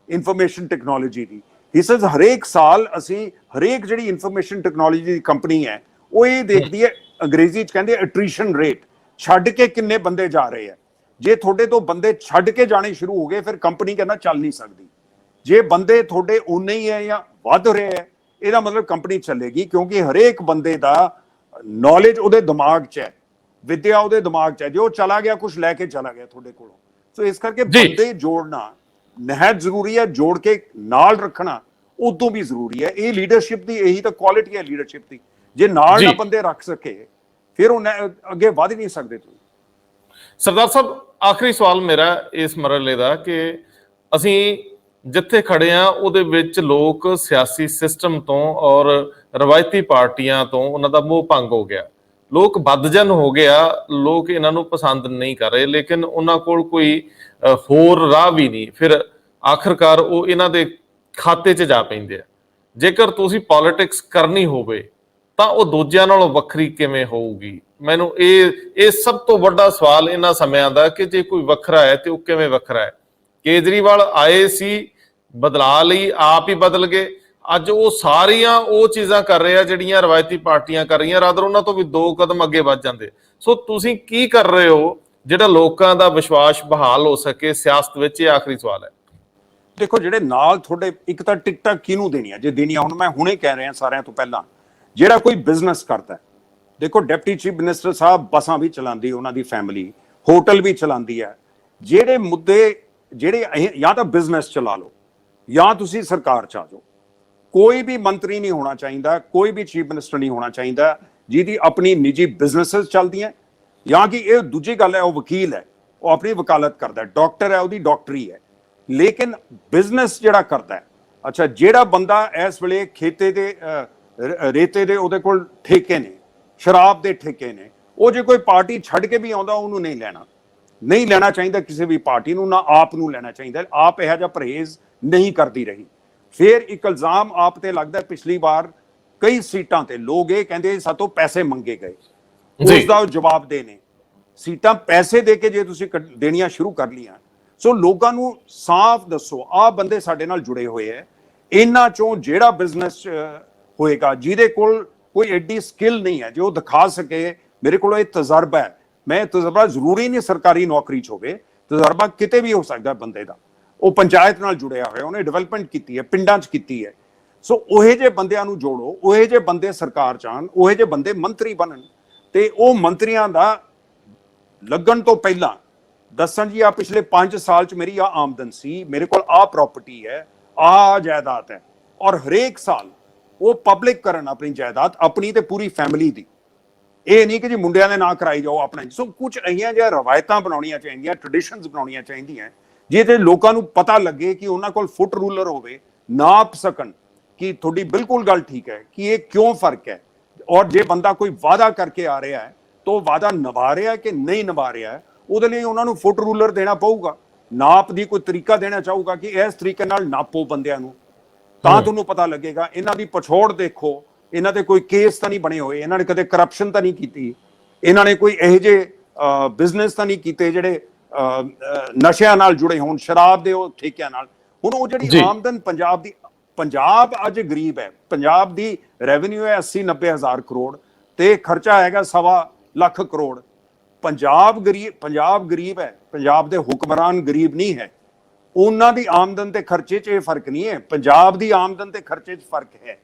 Speaker 1: ਇਨਫੋਰਮੇਸ਼ਨ ਟੈਕਨੋਲੋਜੀ ਦੀ। ਹੀ ਸੇਜ਼ ਹਰੇਕ ਸਾਲ ਅਸੀਂ ਹਰੇਕ ਜਿਹੜੀ ਇਨਫੋਰਮੇਸ਼ਨ ਟੈਕਨੋਲੋਜੀ ਦੀ ਕੰਪਨੀ ਹੈ ਉਹ ਇਹ ਦੇਖਦੀ ਹੈ, ਅੰਗਰੇਜ਼ੀ 'ਚ ਕਹਿੰਦੇ ਅਟ੍ਰੀਸ਼ਨ ਰੇਟ, ਛੱਡ ਕੇ ਕਿੰਨੇ ਬੰਦੇ ਜਾ ਰਹੇ ਹੈ। ਜੇ ਤੁਹਾਡੇ ਤੋਂ ਬੰਦੇ ਛੱਡ ਕੇ ਜਾਣੇ ਸ਼ੁਰੂ ਹੋ ਗਏ, ਫਿਰ ਕੰਪਨੀ ਕਹਿੰਦਾ ਚੱਲ ਨਹੀਂ ਸਕਦੀ। ਜੇ ਬੰਦੇ ਤੁਹਾਡੇ ਉਨੇ ਹੀ ਹੈ ਜਾਂ ਵੱਧ ਰਹੇ ਹੈ, ਇਹਦਾ ਮਤਲਬ ਕੰਪਨੀ ਚੱਲੇਗੀ, ਕਿਉਂਕਿ ਹਰੇਕ ਬੰਦੇ ਦਾ ਨੌਲੇਜ ਉਹਦੇ ਦਿਮਾਗ 'ਚ ਹੈ, ਵਿਦਿਆ ਉਹਦੇ ਦਿਮਾਗ 'ਚ ਹੈ। ਜੇ ਉਹ ਚਲਾ ਗਿਆ, ਕੁਝ ਲੈ ਕੇ ਚਲਾ ਗਿਆ ਤੁਹਾਡੇ ਕੋਲੋਂ। ਸੋ ਇਸ ਕਰਕੇ ਬੰਦੇ ਜੋੜਨਾ ਨਿਹਾਇਤ ਜ਼ਰੂਰੀ ਹੈ, ਜੋੜ ਕੇ ਨਾਲ ਰੱਖਣਾ ਉਦੋਂ ਵੀ ਜ਼ਰੂਰੀ ਹੈ। ਇਹ ਲੀਡਰਸ਼ਿਪ ਦੀ ਇਹੀ ਤਾਂ ਕੁਆਲਿਟੀ ਹੈ ਲੀਡਰਸ਼ਿਪ ਦੀ। ਜੇ ਨਾਲ ਨਾ ਬੰਦੇ ਰੱਖ ਸਕੇ, ਫਿਰ ਉਹ ਅੱਗੇ ਵਧ ਨਹੀਂ ਸਕਦੇ। ਤੁਸੀਂ
Speaker 2: ਸਰਦਾਰ ਸਾਹਿਬ, ਆਖਰੀ ਸਵਾਲ ਮੇਰਾ ਇਸ ਮਰਹਲੇ ਦਾ ਕਿ ਅਸੀਂ ਜਿੱਥੇ ਖੜੇ ਆ ਉਹਦੇ ਵਿੱਚ ਲੋਕ ਸਿਆਸੀ ਸਿਸਟਮ ਤੋਂ ਔਰ ਰਵਾਇਤੀ ਪਾਰਟੀਆਂ ਤੋਂ ਉਹਨਾਂ ਦਾ ਮੋਹ ਭੰਗ ਹੋ ਗਿਆ, ਲੋਕ ਬਦਜਨ ਹੋ ਗਿਆ, ਲੋਕ ਇਹਨਾਂ ਨੂੰ ਪਸੰਦ ਨਹੀਂ ਕਰ ਰਹੇ, ਲੇਕਿਨ ਉਹਨਾਂ ਕੋਲ ਕੋਈ ਹੋਰ ਰਾਹ ਵੀ ਨਹੀਂ। ਫਿਰ ਆਖਰਕਾਰ ਉਹ ਇਹਨਾਂ ਦੇ ਖਾਤੇ 'ਚ ਜਾ ਪੈਂਦੇ ਆ। ਜੇਕਰ ਤੁਸੀਂ ਪੋਲਿਟਿਕਸ ਕਰਨੀ ਹੋਵੇ ਤਾਂ ਉਹ ਦੂਜਿਆਂ ਨਾਲੋਂ ਵੱਖਰੀ ਕਿਵੇਂ ਹੋਊਗੀ? ਮੈਨੂੰ ਇਹ ਸਭ ਤੋਂ ਵੱਡਾ ਸਵਾਲ ਇਹਨਾਂ ਸਮਿਆਂ ਦਾ ਕਿ ਜੇ ਕੋਈ ਵੱਖਰਾ ਹੈ ਤੇ ਉਹ ਕਿਵੇਂ ਵੱਖਰਾ ਹੈ। ਕੇਜਰੀਵਾਲ ਆਏ ਸੀ, ਬਦਲਾ ਲਈ, ਆਪ ਹੀ ਬਦਲ ਗਏ। ਅੱਜ ਉਹ ਸਾਰੀਆਂ ਉਹ ਚੀਜ਼ਾਂ ਕਰ ਰਹੇ ਆ ਜਿਹੜੀਆਂ ਰਵਾਇਤੀ ਪਾਰਟੀਆਂ ਕਰ ਰਹੀਆਂ, ਰਾਦਰ ਉਹਨਾਂ ਤੋਂ ਵੀ 2 ਕਦਮ ਅੱਗੇ ਵੱਧ ਜਾਂਦੇ। ਸੋ ਤੁਸੀਂ ਕੀ ਕਰ ਰਹੇ ਹੋ ਜਿਹੜਾ ਲੋਕਾਂ ਦਾ ਵਿਸ਼ਵਾਸ ਬਹਾਲ ਹੋ ਸਕੇ ਸਿਆਸਤ ਵਿੱਚ? ਇਹ ਆਖਰੀ ਸਵਾਲ ਹੈ।
Speaker 1: ਦੇਖੋ, ਜਿਹੜੇ ਨਾਲ ਤੁਹਾਡੇ, ਇੱਕ ਤਾਂ ਟਿਕਟਾਂ ਕਿਹਨੂੰ ਦੇਣੀਆਂ? ਜੇ ਦੇਣੀਆਂ, ਹੁਣ ਮੈਂ ਹੁਣੇ ਕਹਿ ਰਿਹਾ ਸਾਰਿਆਂ ਤੋਂ ਪਹਿਲਾਂ, ਜਿਹੜਾ ਕੋਈ ਬਿਜ਼ਨਸ ਕਰਦਾ, ਦੇਖੋ ਡਿਪਟੀ ਚੀਫ ਮਿਨਿਸਟਰ ਸਾਹਿਬ ਬੱਸਾਂ ਵੀ ਚਲਾਉਂਦੀ, ਉਹਨਾਂ ਦੀ ਫੈਮਿਲੀ ਹੋਟਲ ਵੀ ਚਲਾਉਂਦੀ ਹੈ। ਜਿਹੜੇ ਮੁੱਦੇ ਜਿਹੜੇ ਜਾਂ ਤਾਂ ਬਿਜ਼ਨਸ ਚਲਾ ਲਓ ਜਾਂ ਤੁਸੀਂ ਸਰਕਾਰ ਚ ਆ ਜਾਓ। ਕੋਈ ਵੀ ਮੰਤਰੀ ਨਹੀਂ ਹੋਣਾ ਚਾਹੀਦਾ, ਕੋਈ ਵੀ ਚੀਫ ਮਿਨਿਸਟਰ ਨਹੀਂ ਹੋਣਾ ਚਾਹੀਦਾ ਜਿਹਦੀ ਆਪਣੀ ਨਿੱਜੀ ਬਿਜ਼ਨੈਸਸ ਚੱਲਦੀਆਂ, ਜਾਂ ਕਿ ਇਹ ਦੂਜੀ ਗੱਲ ਹੈ ਉਹ ਵਕੀਲ ਹੈ, ਉਹ ਆਪਣੀ ਵਕਾਲਤ ਕਰਦਾ, ਡਾਕਟਰ ਹੈ, ਉਹਦੀ ਡਾਕਟਰੀ ਹੈ। ਲੇਕਿਨ ਬਿਜ਼ਨਸ ਜਿਹੜਾ ਕਰਦਾ ਹੈ, ਅੱਛਾ ਜਿਹੜਾ ਬੰਦਾ ਇਸ ਵੇਲੇ ਖੇਤੇ ਦੇ ਰੇਤੇ ਦੇ ਉਹਦੇ ਕੋਲ ਠੇਕੇ ਨੇ, ਸ਼ਰਾਬ ਦੇ ਠੇਕੇ ਨੇ, ਉਹ ਜੇ ਕੋਈ ਪਾਰਟੀ ਛੱਡ ਕੇ ਵੀ ਆਉਂਦਾ ਉਹਨੂੰ ਨਹੀਂ ਲੈਣਾ ਚਾਹੀਦਾ ਕਿਸੇ ਵੀ ਪਾਰਟੀ ਨੂੰ, ਨਾ ਆਪ ਨੂੰ ਲੈਣਾ ਚਾਹੀਦਾ। ਆਪ ਇਹੋ ਜਿਹਾ ਪਰਹੇਜ਼ ਨਹੀਂ ਕਰਦੀ ਰਹੀ। ਫਿਰ ਇੱਕ ਇਲਜ਼ਾਮ ਆਪ ਤੇ ਲੱਗਦਾ, ਪਿਛਲੀ ਵਾਰ ਕਈ ਸੀਟਾਂ ਤੇ ਲੋਕ ਇਹ ਕਹਿੰਦੇ ਸਾਤੋਂ ਪੈਸੇ ਮੰਗੇ ਗਏ, ਉਸ ਦਾ ਜਵਾਬ ਦੇਣੇ। ਸੀਟਾਂ ਪੈਸੇ ਦੇ ਕੇ ਜੇ ਤੁਸੀਂ ਦੇਣੀਆਂ ਸ਼ੁਰੂ ਕਰ ਲੀਆਂ, ਸੋ ਲੋਕਾਂ ਨੂੰ ਸਾਫ਼ ਦੱਸੋ ਆਹ ਬੰਦੇ ਸਾਡੇ ਨਾਲ ਜੁੜੇ ਹੋਏ ਹੈ, ਇਹਨਾਂ ਚੋਂ ਜਿਹੜਾ ਬਿਜ਼ਨਸ ਹੋਏਗਾ ਜਿਹਦੇ ਕੋਲ ਕੋਈ ਐਡੀ ਸਕਿੱਲ ਨਹੀਂ ਹੈ, ਜੇ ਉਹ ਦਿਖਾ ਸਕੇ ਮੇਰੇ ਕੋਲ ਇਹ ਤਜਰਬਾ ਹੈ, ਮੈਂ ਤਜਰਬਾ ਜ਼ਰੂਰੀ ਨਹੀਂ ਸਰਕਾਰੀ ਨੌਕਰੀ 'ਚ ਹੋਵੇ, ਤਜਰਬਾ ਕਿਤੇ ਵੀ ਹੋ ਸਕਦਾ ਬੰਦੇ ਦਾ, ਉਹ ਪੰਚਾਇਤ ਨਾਲ ਜੁੜਿਆ ਹੋਇਆ, ਉਹਨੇ ਡਿਵੈਲਪਮੈਂਟ ਕੀਤੀ ਹੈ, ਪਿੰਡਾਂ 'ਚ ਕੀਤੀ ਹੈ। ਸੋ ਉਹੇ ਜਿਹੇ ਬੰਦਿਆਂ ਨੂੰ ਜੋੜੋ, ਉਹੇ ਜਿਹੇ ਬੰਦੇ ਸਰਕਾਰ 'ਚ ਆਉਣ, ਉਹੇ ਜਿਹੇ ਬੰਦੇ ਮੰਤਰੀ ਬਣਨ। ਤੇ ਉਹ ਮੰਤਰੀਆਂ ਦਾ ਲੱਗਣ ਤੋਂ ਪਹਿਲਾਂ ਦੱਸਣ ਜੀ ਆ ਪਿਛਲੇ 5 ਸਾਲ 'ਚ ਮੇਰੀ ਆਹ ਆਮਦਨ ਸੀ, ਮੇਰੇ ਕੋਲ ਆਹ ਪ੍ਰਾਪਰਟੀ ਹੈ, ਆਹ ਜਾਇਦਾਦ ਹੈ, ਔਰ ਹਰੇਕ ਸਾਲ ਉਹ ਪਬਲਿਕ ਕਰਨ ਆਪਣੀ ਜਾਇਦਾਦ, ਆਪਣੀ ਤੇ ਪੂਰੀ ਫੈਮਿਲੀ ਦੀ। ਇਹ ਨਹੀਂ ਕਿ ਜੀ ਮੁੰਡਿਆਂ ਦੇ ਨਾਂ ਕਰਾਈ ਜਾਓ ਆਪਣਾ। ਸੋ ਕੁਝ ਅਹੀਆਂ ਜਿਹੀਆਂ ਰਵਾਇਤਾਂ ਬਣਾਉਣੀਆਂ ਚਾਹੀਦੀਆਂ, ਟ੍ਰੈਡੀਸ਼ਨਸ ਬਣਾਉਣੀਆਂ ਚਾਹੀਦੀਆਂ, ਜਿਹਦੇ ਲੋਕਾਂ ਨੂੰ ਪਤਾ ਲੱਗੇ ਕਿ ਉਹਨਾਂ ਕੋਲ ਫੁੱਟ ਰੂਲਰ ਹੋਵੇ, ਨਾਪ ਸਕਣ ਕਿ ਤੁਹਾਡੀ ਬਿਲਕੁਲ ਗੱਲ ਠੀਕ ਹੈ ਕਿ ਇਹ ਕਿਉਂ ਫਰਕ ਹੈ। ਔਰ ਜੇ ਬੰਦਾ ਕੋਈ ਵਾਅਦਾ ਕਰਕੇ ਆ ਰਿਹਾ ਹੈ ਤਾਂ ਉਹ ਵਾਅਦਾ ਨਿਭਾ ਰਿਹਾ ਕਿ ਨਹੀਂ ਨਿਭਾ ਰਿਹਾ ਹੈ, ਉਹਦੇ ਲਈ ਉਹਨਾਂ ਨੂੰ ਫੁੱਟ ਰੂਲਰ ਦੇਣਾ ਪਊਗਾ, ਨਾਪ ਦੀ ਕੋਈ ਤਰੀਕਾ ਦੇਣਾ ਚਾਹੂਗਾ ਕਿ ਇਸ ਤਰੀਕੇ ਨਾਲ ਨਾਪੋ ਬੰਦਿਆਂ ਨੂੰ, ਤਾਂ ਤੁਹਾਨੂੰ ਪਤਾ ਲੱਗੇਗਾ। ਇਹਨਾਂ ਦੀ ਪਛੋੜ ਦੇਖੋ, ਇਹਨਾਂ ਦੇ ਕੋਈ ਕੇਸ ਤਾਂ ਨਹੀਂ ਬਣੇ ਹੋਏ, ਇਹਨਾਂ ਨੇ ਕਦੇ ਕਰਪਸ਼ਨ ਤਾਂ ਨਹੀਂ ਕੀਤੀ, ਇਹਨਾਂ ਨੇ ਕੋਈ ਇਹੋ ਜਿਹੇ ਬਿਜ਼ਨਸ ਤਾਂ ਨਹੀਂ ਕੀਤੇ ਜਿਹੜੇ ਨਸ਼ਿਆਂ ਨਾਲ ਜੁੜੇ ਹੋਣ, ਸ਼ਰਾਬ ਦੇ ਉਹ ਠੇਕਿਆਂ ਨਾਲ। ਹੁਣ ਉਹ ਜਿਹੜੀ ਆਮਦਨ ਪੰਜਾਬ ਦੀ, ਪੰਜਾਬ ਅੱਜ ਗਰੀਬ ਹੈ, ਪੰਜਾਬ ਦੀ ਰੈਵਨਿਊ ਹੈ 80-90 ਹਜ਼ਾਰ ਕਰੋੜ ਤੇ ਖਰਚਾ ਹੈਗਾ 1.25 ਲੱਖ ਕਰੋੜ। ਪੰਜਾਬ ਗਰੀਬ ਹੈ, ਪੰਜਾਬ ਦੇ ਹੁਕਮਰਾਨ ਗਰੀਬ ਨਹੀਂ ਹੈ। ਉਹਨਾਂ ਦੀ ਆਮਦਨ ਤੇ ਖਰਚੇ 'ਚ ਇਹ ਫਰਕ ਨਹੀਂ ਹੈ, ਪੰਜਾਬ ਦੀ ਆਮਦਨ ਤੇ ਖਰਚੇ 'ਚ ਫਰਕ ਹੈ।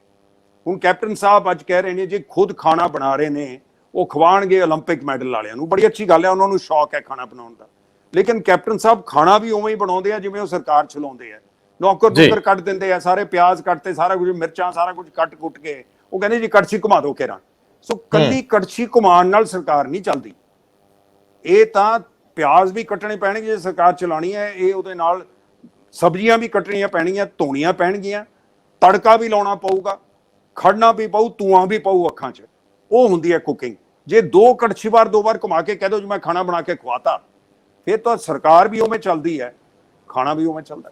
Speaker 1: ਹੁਣ ਕੈਪਟਨ ਸਾਹਿਬ ਅੱਜ ਕਹਿ ਰਹੇ ਨੇ ਜੀ ਖੁਦ ਖਾਣਾ ਬਣਾ ਰਹੇ ਨੇ, ਉਹ ਖਵਾਣਗੇ 올림픽 ਮੈਡਲ ਵਾਲਿਆਂ ਨੂੰ, ਬੜੀ ਅੱਛੀ ਗੱਲ ਹੈ, ਉਹਨਾਂ ਨੂੰ ਸ਼ੌਕ ਹੈ ਖਾਣਾ ਬਣਾਉਣ ਦਾ। ਲੇਕਿਨ ਕੈਪਟਨ ਸਾਹਿਬ ਖਾਣਾ ਵੀ ਉਵੇਂ ਹੀ ਬਣਾਉਂਦੇ ਆ ਜਿਵੇਂ ਉਹ ਸਰਕਾਰ ਚਲਾਉਂਦੇ ਆ, ਨੌਕਰ ਨੁਕਰ ਕੱਟ ਦਿੰਦੇ ਆ, ਸਾਰੇ ਪਿਆਜ਼ ਕੱਟਦੇ, ਸਾਰਾ ਕੁਝ, ਮਿਰਚਾਂ, ਸਾਰਾ ਕੁਝ ਕੱਟ ਕੁੱਟ ਕੇ ਉਹ ਕਹਿੰਦੇ ਜੀ ਕੜਛੀ ਘੁਮਾ ਦਿਓ ਘੇਰਾ। ਸੋ ਕੱਲੀ ਕੜਛੀ ਘੁਮਾਉਣ ਨਾਲ ਸਰਕਾਰ ਨਹੀਂ ਚੱਲਦੀ, ਇਹ ਤਾਂ ਪਿਆਜ਼ ਵੀ ਕੱਟਣੇ ਪੈਣਗੇ ਜੇ ਸਰਕਾਰ ਚਲਾਉਣੀ ਹੈ, ਇਹ ਉਹਦੇ ਨਾਲ ਸਬਜ਼ੀਆਂ ਵੀ ਕੱਟਣੀਆਂ ਪੈਣਗੀਆਂ, ਧੋਣੀਆਂ ਪੈਣਗੀਆਂ, ਤੜਕਾ ਵੀ ਲਾਉਣਾ ਪਊਗਾ, ਖੜਨਾ ਵੀ ਪਊ, ਧੂਆਂ ਵੀ ਪਊ ਅੱਖਾਂ 'ਚ, ਉਹ ਹੁੰਦੀ ਹੈ ਕੁਕਿੰਗ। ਜੇ 2 ਕੜਛੀਵਾਰ 2 ਵਾਰ ਘੁਮਾ ਕੇ ਕਹਿ ਦੋ ਜੀ ਮੈਂ ਖਾਣਾ ਬਣਾ ਕੇ ਖਵਾਤਾ, ਫਿਰ ਤਾਂ ਸਰਕਾਰ ਵੀ ਉਵੇਂ ਚੱਲਦੀ ਹੈ, ਖਾਣਾ ਵੀ ਉਵੇਂ ਚੱਲਦਾ।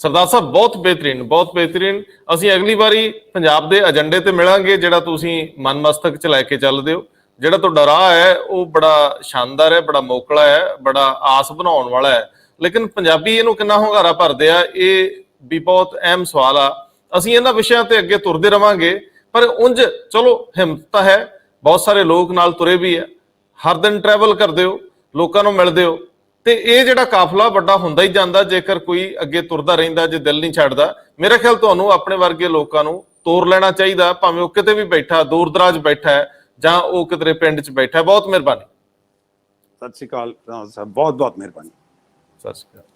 Speaker 2: ਸਰਦਾਰ ਸਾਹਿਬ ਬਹੁਤ ਬਿਹਤਰੀਨ, ਬਹੁਤ ਬਿਹਤਰੀਨ। ਅਸੀਂ ਅਗਲੀ ਵਾਰੀ ਪੰਜਾਬ ਦੇ ਏਜੰਡੇ ਤੇ ਮਿਲਾਂਗੇ ਜਿਹੜਾ ਤੁਸੀਂ ਮਨ ਮਸਤਕ ਚ ਲੈ ਕੇ ਚੱਲਦੇ ਹੋ। ਜਿਹੜਾ ਤੁਹਾਡਾ ਰਾਹ ਹੈ ਉਹ ਬੜਾ ਸ਼ਾਨਦਾਰ ਹੈ, ਬੜਾ ਮੋਕਲਾ ਹੈ, ਬੜਾ ਆਸ ਬਣਾਉਣ ਵਾਲਾ ਹੈ, ਲੇਕਿਨ ਪੰਜਾਬੀ ਇਹਨੂੰ ਕਿੰਨਾ ਹੁੰਗਾਰਾ ਭਰਦੇ ਆ, ਇਹ ਵੀ ਬਹੁਤ ਅਹਿਮ ਸਵਾਲ ਆ। ਅਸੀਂ ਇਹਨਾਂ ਵਿਸ਼ਿਆਂ ਤੇ ਅੱਗੇ ਤੁਰਦੇ ਰਵਾਂਗੇ, ਪਰ ਉਂਝ ਚਲੋ ਹਿੰਮਤ ਤਾਂ ਹੈ, ਬਹੁਤ ਸਾਰੇ ਲੋਕ ਨਾਲ ਤੁਰੇ ਵੀ ਆ, ਹਰ ਦਿਨ ਟਰੈਵਲ ਕਰਦੇ ਹੋ, ਲੋਕਾਂ ਨੂੰ ਮਿਲਦੇ ਹੋ, ਤੇ ਇਹ ਜਿਹੜਾ ਕਾਫਲਾ ਵੱਡਾ ਹੁੰਦਾ ਹੀ ਜਾਂਦਾ ਜੇਕਰ ਕੋਈ ਅੱਗੇ ਤੁਰਦਾ ਰਹਿੰਦਾ, ਜੇ ਦਿਲ ਨਹੀਂ ਛੱਡਦਾ। ਮੇਰਾ ਖਿਆਲ ਤੁਹਾਨੂੰ ਆਪਣੇ ਵਰਗੇ ਲੋਕਾਂ ਨੂੰ ਤੋਰ ਲੈਣਾ ਚਾਹੀਦਾ, ਭਾਵੇਂ ਉਹ ਕਿਤੇ ਵੀ ਬੈਠਾ, ਦੂਰ ਦਰਾਜ ਬੈਠਾ ਹੈ ਜਾਂ ਉਹ ਕਿਤੇ ਪਿੰਡ 'ਚ ਬੈਠਾ। ਬਹੁਤ ਮਿਹਰਬਾਨੀ।
Speaker 1: ਸਤਿ ਸ਼੍ਰੀ ਅਕਾਲ ਸਾਹਿਬ, ਬਹੁਤ ਬਹੁਤ ਮਿਹਰਬਾਨੀ।
Speaker 2: ਸਤਿ ਸ਼੍ਰੀ ਅਕਾਲ।